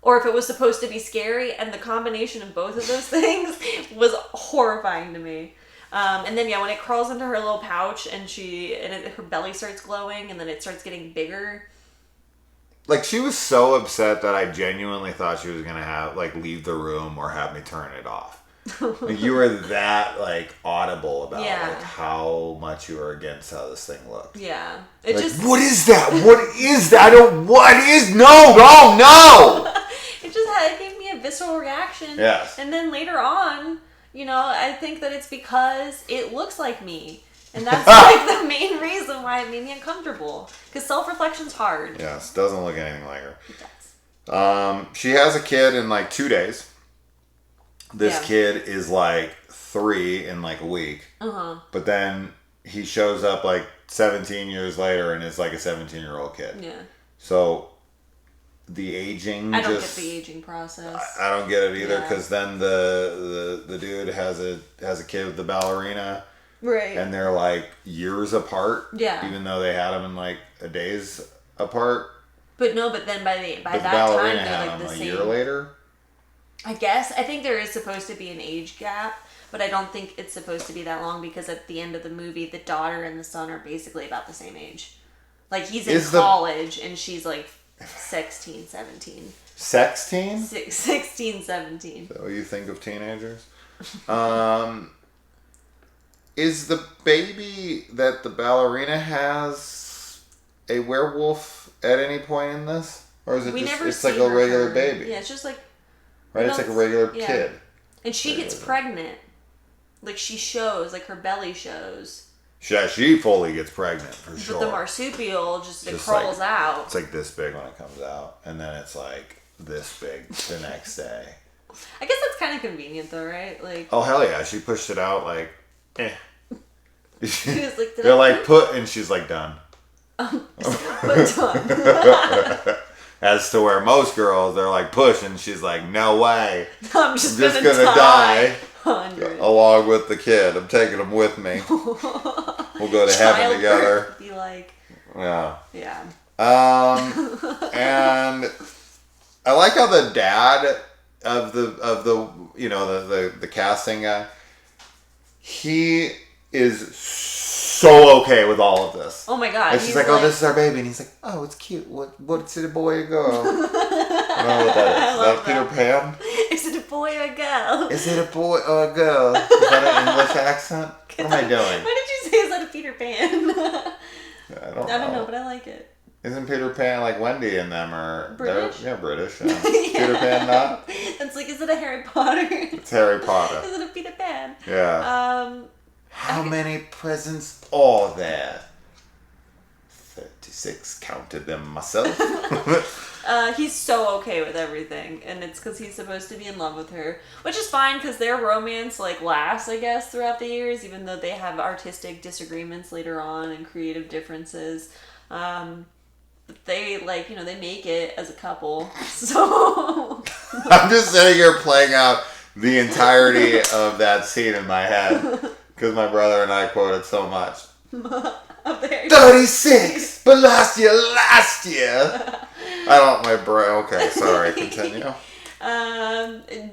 Speaker 2: or if it was supposed to be scary. And the combination of both of those things was horrifying to me. And then when it crawls into her little pouch and her belly starts glowing and then it starts getting bigger.
Speaker 1: Like, she was so upset that I genuinely thought she was going to leave the room or have me turn it off. Like, you were that, like, audible about, like, how much you were against how this thing looked.
Speaker 2: Yeah.
Speaker 1: It like, just... What is that? What is that? No!
Speaker 2: It gave me a visceral reaction.
Speaker 1: Yes.
Speaker 2: And then later on, I think that it's because it looks like me. And that's like the main reason why it made me uncomfortable. Because self-reflection's hard.
Speaker 1: Yes, doesn't look anything like her.
Speaker 2: It does.
Speaker 1: She has a kid in like 2 days. This kid is like 3 in like a week. Uh-huh. But then he shows up like 17 years later and is like a 17-year-old kid. Yeah. So the aging
Speaker 2: I don't get the aging process.
Speaker 1: I don't get it either because then the dude has a kid with the ballerina.
Speaker 2: Right.
Speaker 1: And they're like years apart. Yeah. Even though they had them in like a days apart.
Speaker 2: But then by that time they're like the same.
Speaker 1: A year later.
Speaker 2: I guess. I think there is supposed to be an age gap, but I don't think it's supposed to be that long because at the end of the movie, the daughter and the son are basically about the same age. Like, he's in college and she's like 16, 17.
Speaker 1: 16?
Speaker 2: 16, 17.
Speaker 1: So you think of teenagers? Is the baby that the ballerina has a werewolf at any point in this? Or is it it's like a regular baby?
Speaker 2: Yeah, it's just like...
Speaker 1: Right, it's like a regular kid.
Speaker 2: And she gets pregnant. Like, she shows, like, her belly shows.
Speaker 1: Yeah, she fully gets pregnant, for sure.
Speaker 2: But the marsupial it crawls out.
Speaker 1: It's like this big when it comes out. And then it's like this big the next day.
Speaker 2: I guess that's kind of convenient, though, right? Like...
Speaker 1: Oh, hell yeah. She pushed it out like,
Speaker 2: She was like,
Speaker 1: they're like, put, and she's like, done.
Speaker 2: But done.
Speaker 1: As to where most girls, they're like, push, and she's like, no way.
Speaker 2: I'm just gonna die. 100.
Speaker 1: Along with the kid. I'm taking him with me. We'll go to heaven together.
Speaker 2: Be like,
Speaker 1: yeah.
Speaker 2: Yeah.
Speaker 1: And I like how the dad of the casting guy, he is so okay with all of this.
Speaker 2: Oh my god.
Speaker 1: And she's like, oh, this is our baby. And he's like, oh, it's cute. What's it, a boy or girl? I don't know what that is. Is that Peter Pan?
Speaker 2: Is it a boy or a girl?
Speaker 1: Is it a boy or a girl? Is that an English accent? What am I doing?
Speaker 2: Why did you say, is that a Peter Pan?
Speaker 1: I don't know,
Speaker 2: but I like it.
Speaker 1: Isn't Peter Pan like Wendy and them are
Speaker 2: British?
Speaker 1: Yeah, British. Yeah. Peter Pan not?
Speaker 2: It's like, is it a Harry Potter?
Speaker 1: It's Harry Potter.
Speaker 2: Is it a Peter Pan?
Speaker 1: Yeah. How many presents are there? 36. Counted them myself.
Speaker 2: He's so okay with everything, and it's because he's supposed to be in love with her, which is fine because their romance lasts, I guess, throughout the years, even though they have artistic disagreements later on and creative differences. But they they make it as a couple. So
Speaker 1: I'm just sitting here playing out the entirety of that scene in my head because my brother and I quote it so much. 36, but last year. I don't, my bro. Okay, sorry. Continue.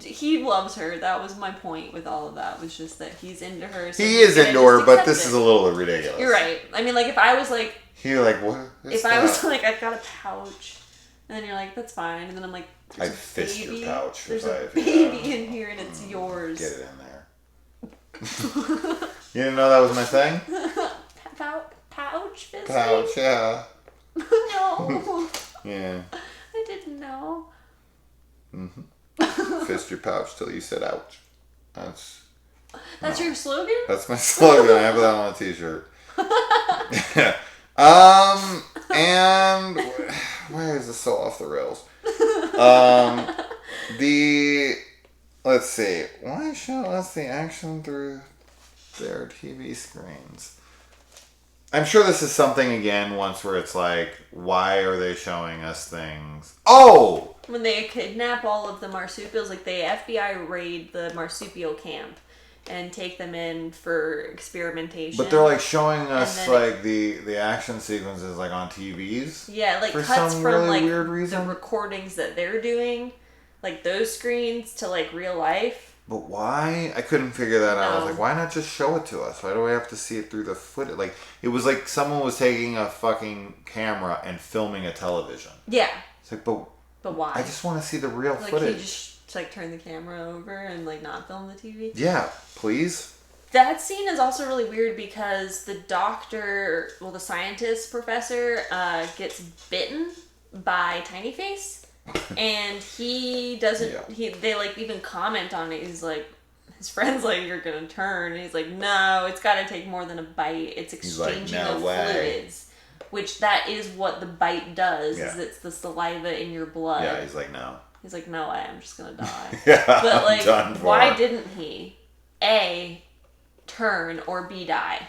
Speaker 2: He loves her. That was my point with all of that. Was just that he's into her. So
Speaker 1: he is into her, but this is a little ridiculous.
Speaker 2: You're right. I mean, if I was like,
Speaker 1: you're like, what?
Speaker 2: If I was like, I've got a pouch, and then you're like, that's fine, and then I'm like,
Speaker 1: I'd fist your pouch.
Speaker 2: There's a baby in here, and it's yours.
Speaker 1: Get it in there. You didn't know that was my thing?
Speaker 2: Pouch fisting?
Speaker 1: Pouch, yeah.
Speaker 2: No.
Speaker 1: Yeah.
Speaker 2: I didn't know.
Speaker 1: Mm-hmm. Fist your pouch till you said ouch. That's
Speaker 2: your slogan?
Speaker 1: That's my slogan. I have that on a t-shirt. And why is this so off the rails? Let's see. Why show us the action through their TV screens? I'm sure this is something again once where it's like, why are they showing us things? Oh!
Speaker 2: When they kidnap all of the marsupials, like they FBI raid the marsupial camp and take them in for experimentation.
Speaker 1: But they're like showing us
Speaker 2: then
Speaker 1: like the action sequences like on TVs.
Speaker 2: Yeah, like
Speaker 1: for
Speaker 2: cuts
Speaker 1: some
Speaker 2: from
Speaker 1: really
Speaker 2: like
Speaker 1: weird reason.
Speaker 2: the recordings that they're doing, like those screens to like real life.
Speaker 1: But why? I couldn't figure that out. I was
Speaker 2: No.
Speaker 1: like, why not just show it to us? Why do we have to see it through the footage? Like, it was like someone was taking a fucking camera and filming a television.
Speaker 2: Yeah.
Speaker 1: It's like, but
Speaker 2: why?
Speaker 1: I just want to see the real
Speaker 2: like
Speaker 1: footage.
Speaker 2: he just like turn the camera over and like not film the TV.
Speaker 1: Yeah, please.
Speaker 2: That scene is also really weird because the doctor, well, the scientist professor, gets bitten by Tiny Face, and he doesn't.
Speaker 1: Yeah.
Speaker 2: They like even comment on it. He's like, his friend's like, "You're gonna turn," and he's like, "No, it's got to take more than a bite. It's exchanging
Speaker 1: "No
Speaker 2: of
Speaker 1: way."
Speaker 2: fluids." Which that is what the bite does.
Speaker 1: Yeah.
Speaker 2: Is it's the saliva in your blood.
Speaker 1: Yeah, he's like, no.
Speaker 2: He's like, "No way, I'm just gonna die."
Speaker 1: Yeah,
Speaker 2: But like,
Speaker 1: I'm done for.
Speaker 2: why didn't he? A, turn, or B, die?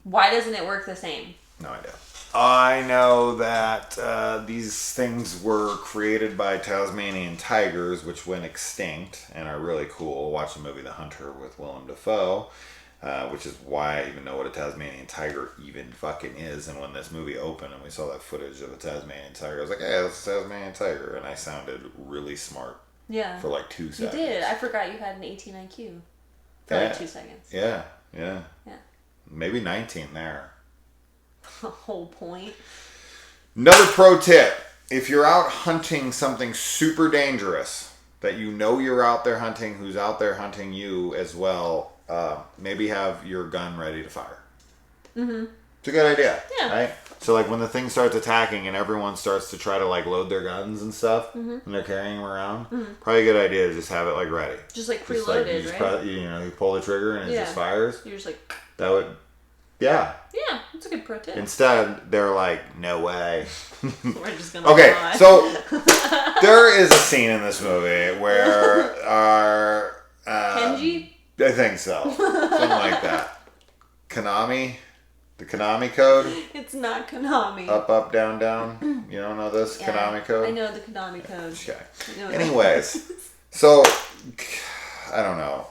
Speaker 2: Why doesn't it work the same?
Speaker 1: No idea. I know that these things were created by Tasmanian tigers, which went extinct and are really cool. Watch the movie The Hunter with Willem Dafoe, which is why I even know what a Tasmanian tiger even fucking is. And when this movie opened and we saw that footage of a Tasmanian tiger, I was like, hey, that's a Tasmanian tiger. And I sounded really smart
Speaker 2: Yeah.
Speaker 1: for like 2 seconds.
Speaker 2: You did. I forgot you had an 18 IQ. For like 2 seconds.
Speaker 1: Yeah.
Speaker 2: Yeah.
Speaker 1: Maybe 19 there.
Speaker 2: The whole point.
Speaker 1: Another pro tip. If you're out hunting something super dangerous that you know you're out there hunting, who's out there hunting you as well, maybe have your gun ready to fire. Mm-hmm. It's a good idea.
Speaker 2: Yeah.
Speaker 1: Right? So like when the thing starts attacking and everyone starts to try to like load their guns and stuff and they're carrying them around, probably a good idea to just have it like ready.
Speaker 2: Just like
Speaker 1: Just like,
Speaker 2: preloaded,
Speaker 1: you just
Speaker 2: right?
Speaker 1: you pull the trigger and it just fires.
Speaker 2: You're just like...
Speaker 1: That would, yeah.
Speaker 2: Yeah, that's a good pro tip.
Speaker 1: Instead, they're like, no way.
Speaker 2: We're just gonna
Speaker 1: Okay,
Speaker 2: die.
Speaker 1: so there is a scene in this movie where our...
Speaker 2: Kenji?
Speaker 1: I think so. Something like that. Konami? The Konami code?
Speaker 2: It's not Konami.
Speaker 1: Up, up, down, down? You don't know this
Speaker 2: Yeah,
Speaker 1: Konami code?
Speaker 2: I know the Konami code.
Speaker 1: Okay.
Speaker 2: I know
Speaker 1: Anyways, so, I don't know.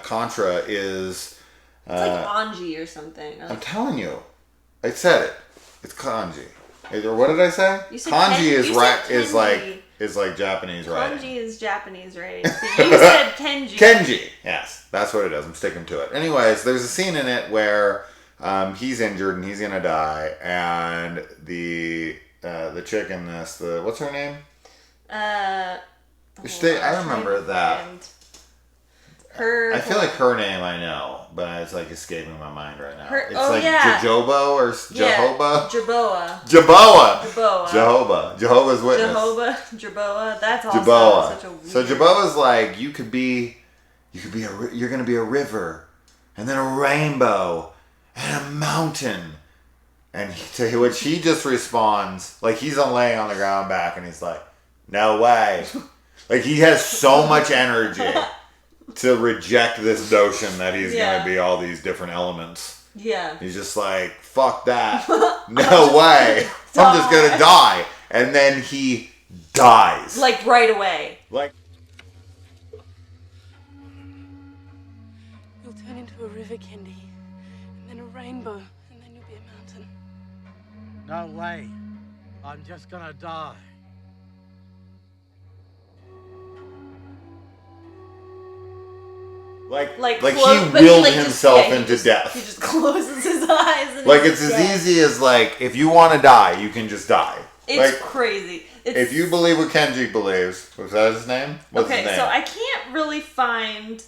Speaker 1: Contra is...
Speaker 2: It's like Anji or something. Or
Speaker 1: I'm
Speaker 2: like,
Speaker 1: telling you. I said it. It's kanji. Or what did I say?
Speaker 2: You said
Speaker 1: Kanji
Speaker 2: Ken-
Speaker 1: is
Speaker 2: you said
Speaker 1: right. Is
Speaker 2: Kenji.
Speaker 1: like Japanese writing.
Speaker 2: Kanji is Japanese, right? So you said Kenji.
Speaker 1: Kenji. Yes, that's what it is. I'm sticking to it. Anyways, there's a scene in it where he's injured and he's gonna die, and the chick in this, what's her name? I remember that.
Speaker 2: Her.
Speaker 1: I feel like her name I know, but it's like escaping my mind right now. It's like
Speaker 2: yeah.
Speaker 1: Jojoba or Jehovah?
Speaker 2: Jaboa.
Speaker 1: Jehovah. Jehovah's Witness.
Speaker 2: Jaboa. That's also
Speaker 1: Jaboa.
Speaker 2: such a weird...
Speaker 1: So Jaboa's like, you're gonna be a river, and then a rainbow, and a mountain. And to which he just responds, like he's laying on the ground back, and he's like, no way. Like he has so much energy to reject this notion that he's gonna be all these different elements.
Speaker 2: Yeah.
Speaker 1: He's just like, fuck that. No way. I'm just gonna die. And then he dies.
Speaker 2: Like right away.
Speaker 1: Like
Speaker 5: You'll turn into a river, Kendi, and then a rainbow, and then you'll be a mountain.
Speaker 6: No way. I'm just gonna die.
Speaker 1: Like
Speaker 2: But
Speaker 1: he willed
Speaker 2: like,
Speaker 1: himself
Speaker 2: he
Speaker 1: into death.
Speaker 2: He just closes his eyes. And
Speaker 1: Like
Speaker 2: he's
Speaker 1: it's
Speaker 2: dead.
Speaker 1: as easy as like, if you want to die, you can just die.
Speaker 2: It's
Speaker 1: like,
Speaker 2: crazy. It's,
Speaker 1: if you believe what Kenji believes, was that his name? What's
Speaker 2: okay,
Speaker 1: his name?
Speaker 2: so I can't really find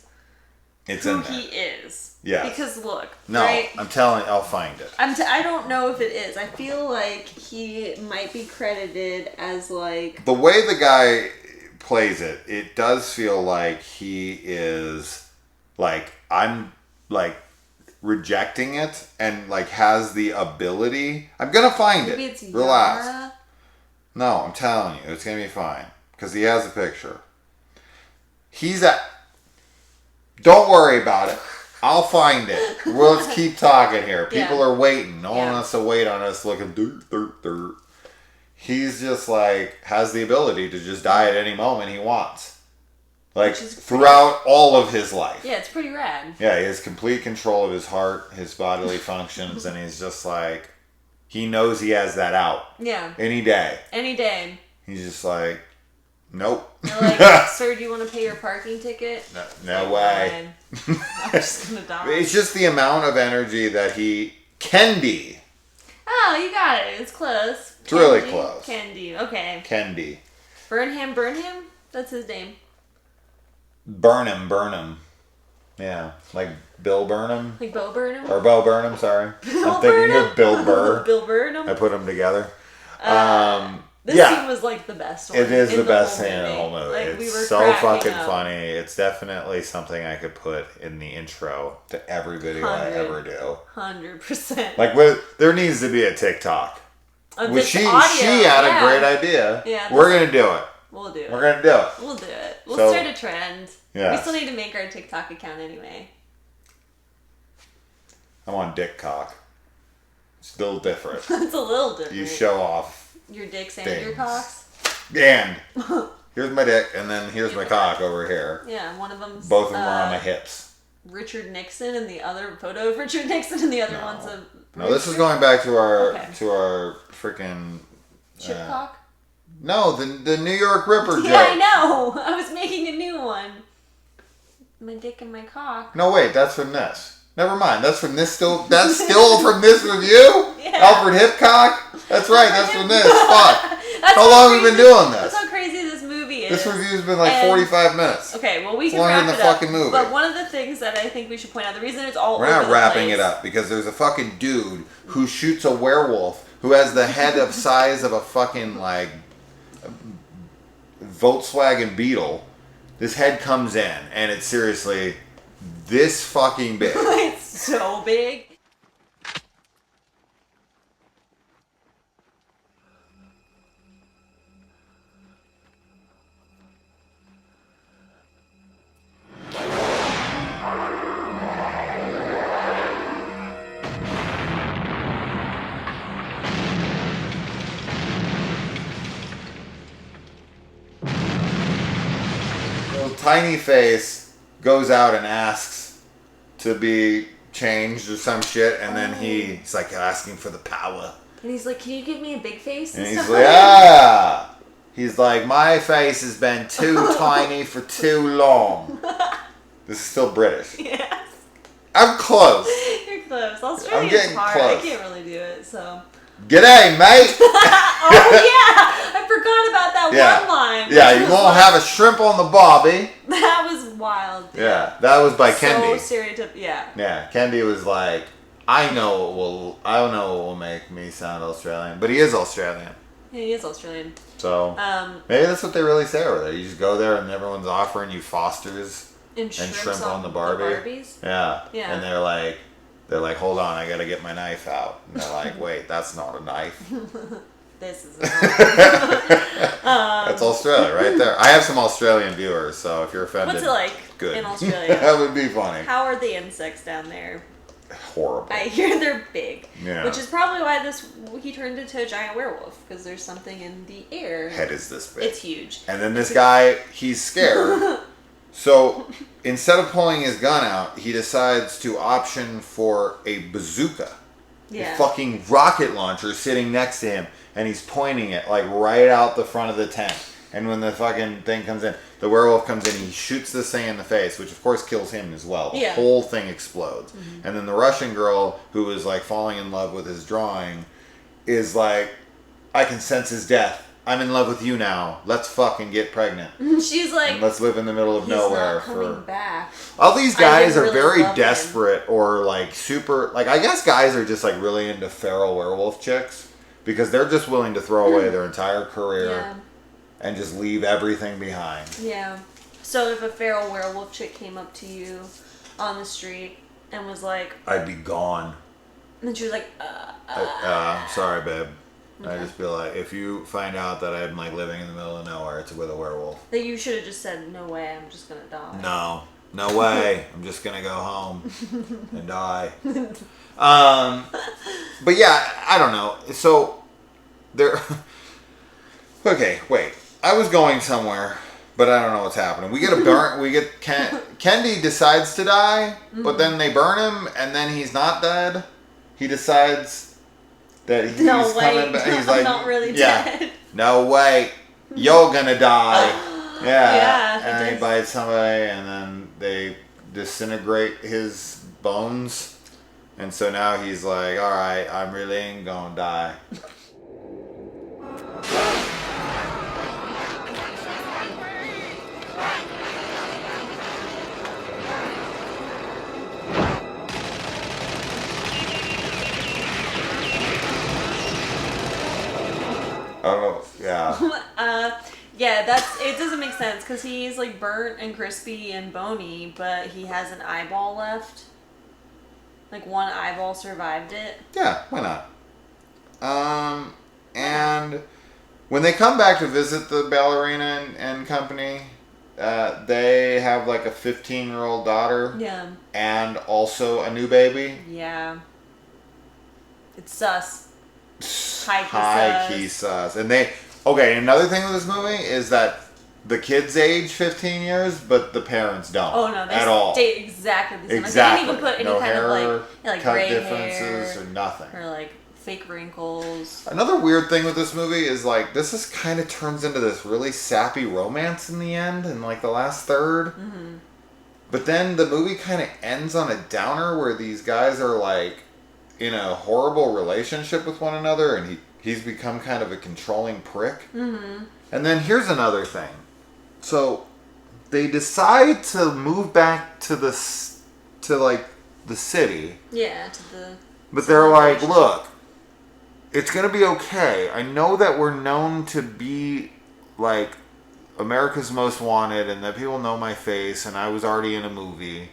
Speaker 1: it's
Speaker 2: who
Speaker 1: in there.
Speaker 2: he is.
Speaker 1: Yes.
Speaker 2: Because look,
Speaker 1: No,
Speaker 2: right?
Speaker 1: I'm telling. I'll find it.
Speaker 2: I don't know if it is. I feel like he might be credited as like...
Speaker 1: The way the guy plays it, it does feel like he is like, I'm like, rejecting it and like has the ability. I'm gonna find
Speaker 2: Maybe
Speaker 1: it.
Speaker 2: it's
Speaker 1: Relax.
Speaker 2: Yara.
Speaker 1: No, I'm telling you, it's gonna be fine because he has a picture. He's at. Don't worry about it. I'll find it. Well, let's keep talking here. People
Speaker 2: Yeah.
Speaker 1: are waiting. No one
Speaker 2: Yeah.
Speaker 1: wants to wait on us looking dirt. He's just like has the ability to just die at any moment he wants. Like
Speaker 2: Which is
Speaker 1: throughout all of his life.
Speaker 2: Yeah, it's pretty rad.
Speaker 1: Yeah, he has complete control of his heart, his bodily functions, and he's just like, he knows he has that out.
Speaker 2: Yeah.
Speaker 1: Any day.
Speaker 2: Any day.
Speaker 1: He's just like, nope.
Speaker 2: They're like, sir, do you want to pay your parking ticket?
Speaker 1: No way.
Speaker 2: Fine. I'm just gonna die.
Speaker 1: It's just the amount of energy that he can be.
Speaker 2: Oh, you got it. It's close.
Speaker 1: It's really close.
Speaker 2: Candy. Okay.
Speaker 1: Can be.
Speaker 2: Burnham. That's his name.
Speaker 1: Burnham. Yeah, like Bill Burnham.
Speaker 2: Like Bo Burnham?
Speaker 1: Or Bo Burnham, sorry.
Speaker 2: Bill
Speaker 1: I'm thinking
Speaker 2: Burnham?
Speaker 1: of Bill Burr.
Speaker 2: Bill Burnham?
Speaker 1: I put them together.
Speaker 2: This
Speaker 1: yeah.
Speaker 2: scene was like the best one.
Speaker 1: It is
Speaker 2: in
Speaker 1: the best
Speaker 2: whole
Speaker 1: scene in the whole movie.
Speaker 2: Like, we were
Speaker 1: It's so
Speaker 2: cracking
Speaker 1: fucking
Speaker 2: up.
Speaker 1: funny. It's definitely something I could put in the intro to every video I
Speaker 2: 100.
Speaker 1: ever do.
Speaker 2: 100%.
Speaker 1: Like, there needs to be a TikTok.
Speaker 2: Of
Speaker 1: Which
Speaker 2: this
Speaker 1: she
Speaker 2: audio,
Speaker 1: had
Speaker 2: yeah.
Speaker 1: a great idea.
Speaker 2: Yeah,
Speaker 1: We're going to do it.
Speaker 2: We'll do it.
Speaker 1: We're going to do it.
Speaker 2: We'll do it. We'll
Speaker 1: So-
Speaker 2: start a trend.
Speaker 1: Yeah.
Speaker 2: We still need to make our TikTok account anyway.
Speaker 1: I'm on dick cock. Still different.
Speaker 2: It's a little different.
Speaker 1: You show off.
Speaker 2: Your dicks and
Speaker 1: things.
Speaker 2: your cocks?
Speaker 1: And here's my dick, and then here's my cock over here.
Speaker 2: Yeah, one of them's...
Speaker 1: Both of them are on my hips.
Speaker 2: Richard Nixon, and the other photo of Richard Nixon, and the other
Speaker 1: No.
Speaker 2: one's a...
Speaker 1: No, this is going back to our
Speaker 2: Okay.
Speaker 1: freaking
Speaker 2: Chip cock?
Speaker 1: no, the New York Ripper joke.
Speaker 2: Yeah, I know! I was making a new one. My dick and my cock.
Speaker 1: No, wait, that's from this. Never mind, that's from this still. That's still from this review.
Speaker 2: Yeah.
Speaker 1: Alfred Hipcock. That's right. That's from this. Fuck.
Speaker 2: That's
Speaker 1: How long have we been doing
Speaker 2: That's
Speaker 1: this?
Speaker 2: how crazy this movie is.
Speaker 1: This review's been like
Speaker 2: And-
Speaker 1: 45 minutes.
Speaker 2: Okay, well, we
Speaker 1: It's
Speaker 2: can
Speaker 1: longer
Speaker 2: wrap
Speaker 1: than
Speaker 2: it
Speaker 1: the
Speaker 2: up.
Speaker 1: fucking movie.
Speaker 2: But one of the things that I think we should point out, the reason it's all
Speaker 1: We're
Speaker 2: over
Speaker 1: not
Speaker 2: the
Speaker 1: wrapping
Speaker 2: place,
Speaker 1: it up because there's a fucking dude who shoots a werewolf who has the head of size of a fucking like Volkswagen Beetle. This head comes in and it's seriously this fucking big.
Speaker 2: It's so big.
Speaker 1: Little tiny face goes out and asks to be changed or some shit, and then he's like asking for the power.
Speaker 2: And he's like, "Can you give me a big face?"
Speaker 1: And
Speaker 2: And
Speaker 1: he's
Speaker 2: stuff
Speaker 1: like, ah! He's like, my face has been too tiny for too long. This is still British.
Speaker 2: Yes.
Speaker 1: I'm close.
Speaker 2: You're close. Australian's
Speaker 1: getting
Speaker 2: hard.
Speaker 1: close.
Speaker 2: I can't really do it, so.
Speaker 1: G'day, mate!
Speaker 2: Oh, yeah! I forgot about that
Speaker 1: Yeah.
Speaker 2: one line.
Speaker 1: Yeah,
Speaker 2: It
Speaker 1: you
Speaker 2: was
Speaker 1: won't
Speaker 2: like-
Speaker 1: have a shrimp on the barbie.
Speaker 2: That was wild.
Speaker 1: Yeah, that was by
Speaker 2: So
Speaker 1: Kendi.
Speaker 2: stereotypical. Yeah.
Speaker 1: Yeah, Kendi was like, I don't know what will make me sound Australian, but he is Australian.
Speaker 2: Yeah, he is Australian.
Speaker 1: So maybe that's what they really say over there. You just go there and everyone's offering you Fosters
Speaker 2: And
Speaker 1: and
Speaker 2: shrimps
Speaker 1: shrimp on the Barbie.
Speaker 2: Barbies.
Speaker 1: Yeah.
Speaker 2: Yeah.
Speaker 1: And they're like, hold on, I gotta get my knife out. And they're like, wait, that's not a knife.
Speaker 2: This is
Speaker 1: That's Australia right there. I have some Australian viewers, so if you're offended,
Speaker 2: What's it like
Speaker 1: good.
Speaker 2: in Australia?
Speaker 1: That would be funny.
Speaker 2: How are the insects down there?
Speaker 1: Horrible.
Speaker 2: I hear they're big.
Speaker 1: Yeah.
Speaker 2: Which is probably why he turned into a giant werewolf, because there's something in the air.
Speaker 1: Head is this big.
Speaker 2: It's huge.
Speaker 1: And then this guy, he's scared. So instead of pulling his gun out, he decides to option for a bazooka.
Speaker 2: Yeah.
Speaker 1: A fucking rocket launcher sitting next to him, and he's pointing it like right out the front of the tent. And when the fucking thing comes in, the werewolf comes in, he shoots this thing in the face, which of course kills him as well. The
Speaker 2: Yeah.
Speaker 1: whole thing explodes. And then the Russian girl, who is like falling in love with his drawing, is like, I can sense his death. I'm in love with you now. Let's fucking get pregnant.
Speaker 2: She's like,
Speaker 1: And let's live in the middle of
Speaker 2: he's
Speaker 1: nowhere
Speaker 2: not coming
Speaker 1: for...
Speaker 2: back.
Speaker 1: All these
Speaker 2: I
Speaker 1: guys are
Speaker 2: really
Speaker 1: very
Speaker 2: love him.
Speaker 1: desperate or like super... Like, I guess guys are just like really into feral werewolf chicks because they're just willing to throw away their entire career
Speaker 2: Yeah.
Speaker 1: and just leave everything behind.
Speaker 2: Yeah. So if a feral werewolf chick came up to you on the street and was like,
Speaker 1: I'd be gone.
Speaker 2: and then she was like,
Speaker 1: Sorry, babe. I'd just be like, if you find out that I'm like living in the middle of nowhere, it's with a werewolf.
Speaker 2: that you should have just said, no way, I'm just gonna die.
Speaker 1: No way. I'm just gonna go home and die. But yeah, I don't know. So there. Okay, wait. I was going somewhere, but I don't know what's happening. We get a burn. We get Kendi decides to die, but then they burn him, and then he's not dead. He decides that he's coming back. He's like,
Speaker 2: I'm not really dead.
Speaker 1: No way, you're gonna die.
Speaker 2: Yeah,
Speaker 1: and he bites somebody, and then they disintegrate his bones, and so now he's like, all right, I'm really ain't gonna die. Oh, yeah.
Speaker 2: Yeah, it doesn't make sense because he's like burnt and crispy and bony, but he has an eyeball left. Like one eyeball survived it.
Speaker 1: Yeah, why not? And when they come back to visit the ballerina and company, they have like a 15-year-old daughter.
Speaker 2: Yeah.
Speaker 1: And also a new baby.
Speaker 2: Yeah. It's sus.
Speaker 1: High key sus. And another thing with this movie is that the kids age 15 years, but the parents don't.
Speaker 2: Oh no, they
Speaker 1: at all.
Speaker 2: stay exactly the same.
Speaker 1: Exactly.
Speaker 2: Like, they didn't even put any
Speaker 1: no
Speaker 2: kind
Speaker 1: hair,
Speaker 2: of like
Speaker 1: cut
Speaker 2: gray
Speaker 1: differences
Speaker 2: hair
Speaker 1: or nothing.
Speaker 2: or like fake wrinkles.
Speaker 1: Another weird thing with this movie is like this is kind of turns into this really sappy romance in the end, in like the last third. Mm-hmm. But then the movie kind of ends on a downer where these guys are like in a horrible relationship with one another, and he's become kind of a controlling prick. Mm-hmm. And then here's another thing. So they decide to move back to the city.
Speaker 2: Yeah, to the.
Speaker 1: But they're like, look, it's gonna be okay. I know that we're known to be like America's Most Wanted, and that people know my face, and I was already in a movie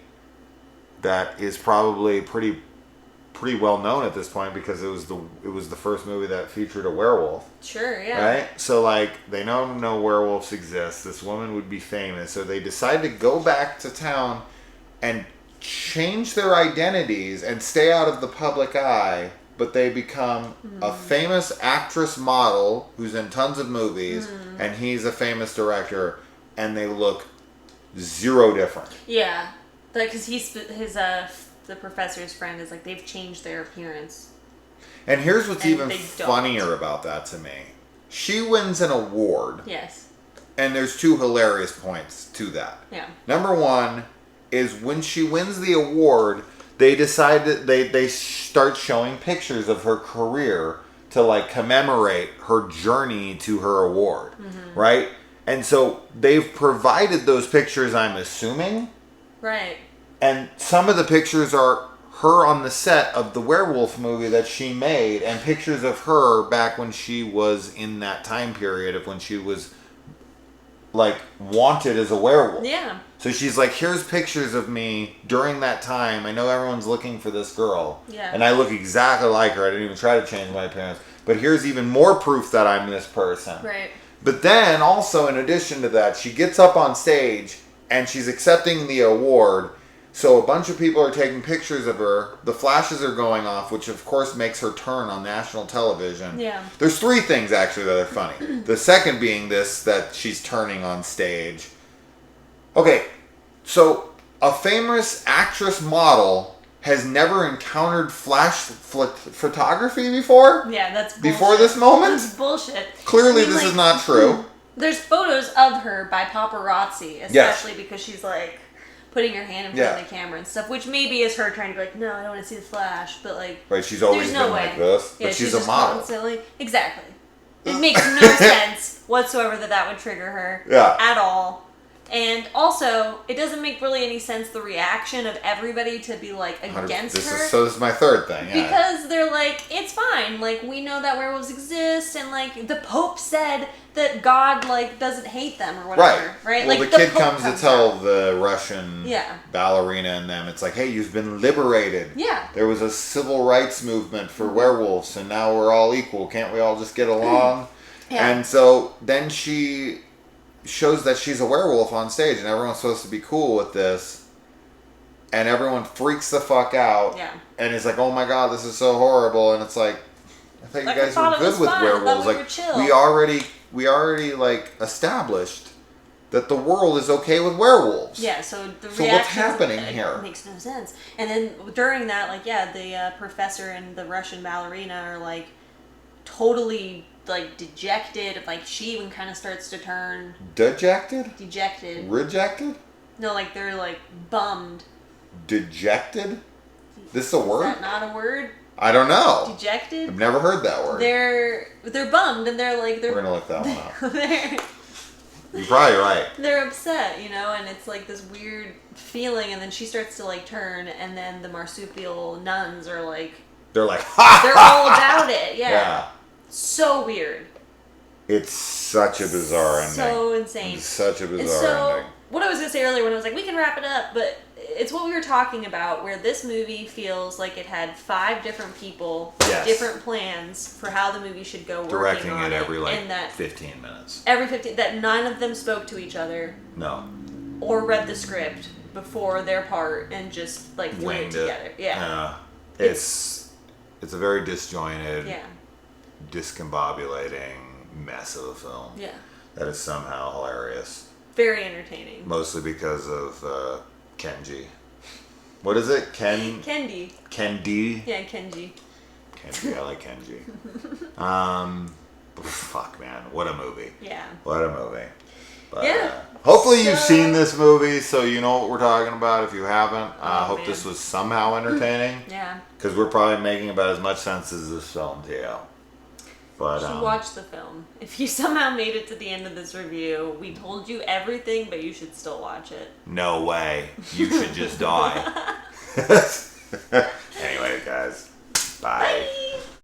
Speaker 1: that is probably pretty well known at this point because it was the first movie that featured a werewolf.
Speaker 2: Sure, yeah.
Speaker 1: Right? So like they know no werewolves exist. This woman would be famous. So they decide to go back to town and change their identities and stay out of the public eye, but they become a famous actress model who's in tons of movies, and he's a famous director, and they look zero different.
Speaker 2: Yeah. Because the professor's friend is like, they've changed their appearance.
Speaker 1: And here's what's
Speaker 2: And
Speaker 1: even
Speaker 2: they
Speaker 1: funnier about that to me. She wins an award.
Speaker 2: Yes.
Speaker 1: And there's two hilarious points to that.
Speaker 2: Yeah.
Speaker 1: Number one is when she wins the award, they decide that they start showing pictures of her career to like commemorate her journey to her award. Mm-hmm. Right? And so they've provided those pictures, I'm assuming.
Speaker 2: Right.
Speaker 1: And some of the pictures are her on the set of the werewolf movie that she made, and pictures of her back when she was in that time period of when she was like wanted as a werewolf.
Speaker 2: Yeah.
Speaker 1: So she's like, here's pictures of me during that time. I know everyone's looking for this girl.
Speaker 2: Yeah.
Speaker 1: And I look exactly like her. I didn't even try to change my appearance. But here's even more proof that I'm this person.
Speaker 2: Right.
Speaker 1: But then also in addition to that, she gets up on stage and she's accepting the award. So a bunch of people are taking pictures of her. The flashes are going off, which of course makes her turn on national television.
Speaker 2: Yeah.
Speaker 1: There's three things actually that are funny. The second being this, that she's turning on stage. Okay, so a famous actress model has never encountered flash photography before?
Speaker 2: Yeah, that's bullshit.
Speaker 1: Before this moment?
Speaker 2: That's bullshit.
Speaker 1: Clearly this is not true.
Speaker 2: There's photos of her by paparazzi, especially because she's like putting her hand in front of the camera and stuff, which maybe is her trying to be like, no, I don't want to see the flash, but like,
Speaker 1: right, she's always been like this, but she's a model.
Speaker 2: Constantly, exactly. It makes no sense whatsoever that would trigger her at all. And also, it doesn't make really any sense the reaction of everybody to be like against her.
Speaker 1: This is my third thing. Yeah.
Speaker 2: Because they're like, it's fine. Like, we know that werewolves exist, and like the Pope said that God like doesn't hate them or whatever, right?
Speaker 1: Well,
Speaker 2: like
Speaker 1: the kid
Speaker 2: Pope
Speaker 1: comes to tell
Speaker 2: out.
Speaker 1: the Russian ballerina and them, it's like, hey, you've been liberated.
Speaker 2: Yeah.
Speaker 1: There was a civil rights movement for werewolves, and now we're all equal. Can't we all just get along?
Speaker 2: Yeah.
Speaker 1: And so then she shows that she's a werewolf on stage, and everyone's supposed to be cool with this, and everyone freaks the fuck out.
Speaker 2: Yeah.
Speaker 1: And it's like, oh my god, this is so horrible. And it's like, I thought you guys were good with werewolves. We already like established that the world is okay with werewolves.
Speaker 2: Yeah, so the
Speaker 1: so what's happening here?
Speaker 2: Makes no sense. And then during that, like, the professor and the Russian ballerina are like totally like dejected. Like, she even kind of starts to turn
Speaker 1: Dejected?
Speaker 2: Rejected? No, like they're like bummed.
Speaker 1: Dejected? This is a word?
Speaker 2: Is that not a word?
Speaker 1: I don't know.
Speaker 2: Dejected?
Speaker 1: I've never heard that word.
Speaker 2: They're bummed, and
Speaker 1: We're gonna look that one up.
Speaker 2: they're
Speaker 1: You're probably right.
Speaker 2: they're upset, and it's like this weird feeling, and then she starts to like turn, and then the marsupial nuns are like,
Speaker 1: they're like, ha!
Speaker 2: They're all about it, yeah. So weird.
Speaker 1: It's such a bizarre ending.
Speaker 2: So insane.
Speaker 1: It's such a bizarre ending.
Speaker 2: What I was going to say earlier when I was like, we can wrap it up, but it's what we were talking about, where this movie feels like it had 5 different people, different plans for how the movie should go.
Speaker 1: Directing
Speaker 2: working on
Speaker 1: it every like
Speaker 2: and that
Speaker 1: 15 minutes.
Speaker 2: Every 15, that none of them spoke to each other.
Speaker 1: No.
Speaker 2: Or read the script before their part and just like threw it together. Yeah.
Speaker 1: It's a very disjointed,
Speaker 2: yeah.
Speaker 1: discombobulating mess of a film.
Speaker 2: Yeah.
Speaker 1: That is somehow hilarious.
Speaker 2: Very entertaining.
Speaker 1: Mostly because of Kenji. What is it?
Speaker 2: Kendi.
Speaker 1: Kendi?
Speaker 2: Yeah, Kenji.
Speaker 1: Kenji, I like Kenji. Fuck, man. What a movie.
Speaker 2: Yeah.
Speaker 1: What a movie. But,
Speaker 2: yeah.
Speaker 1: Hopefully you've seen this movie, so you know what we're talking about. If you haven't, I hope
Speaker 2: man.
Speaker 1: this was somehow entertaining.
Speaker 2: Yeah.
Speaker 1: Because we're probably making about as much sense as this film to you. But,
Speaker 2: you should watch the film. If you somehow made it to the end of this review, we told you everything, but you should still watch it.
Speaker 1: No way. You should just die. Anyway, guys. Bye.
Speaker 2: Bye.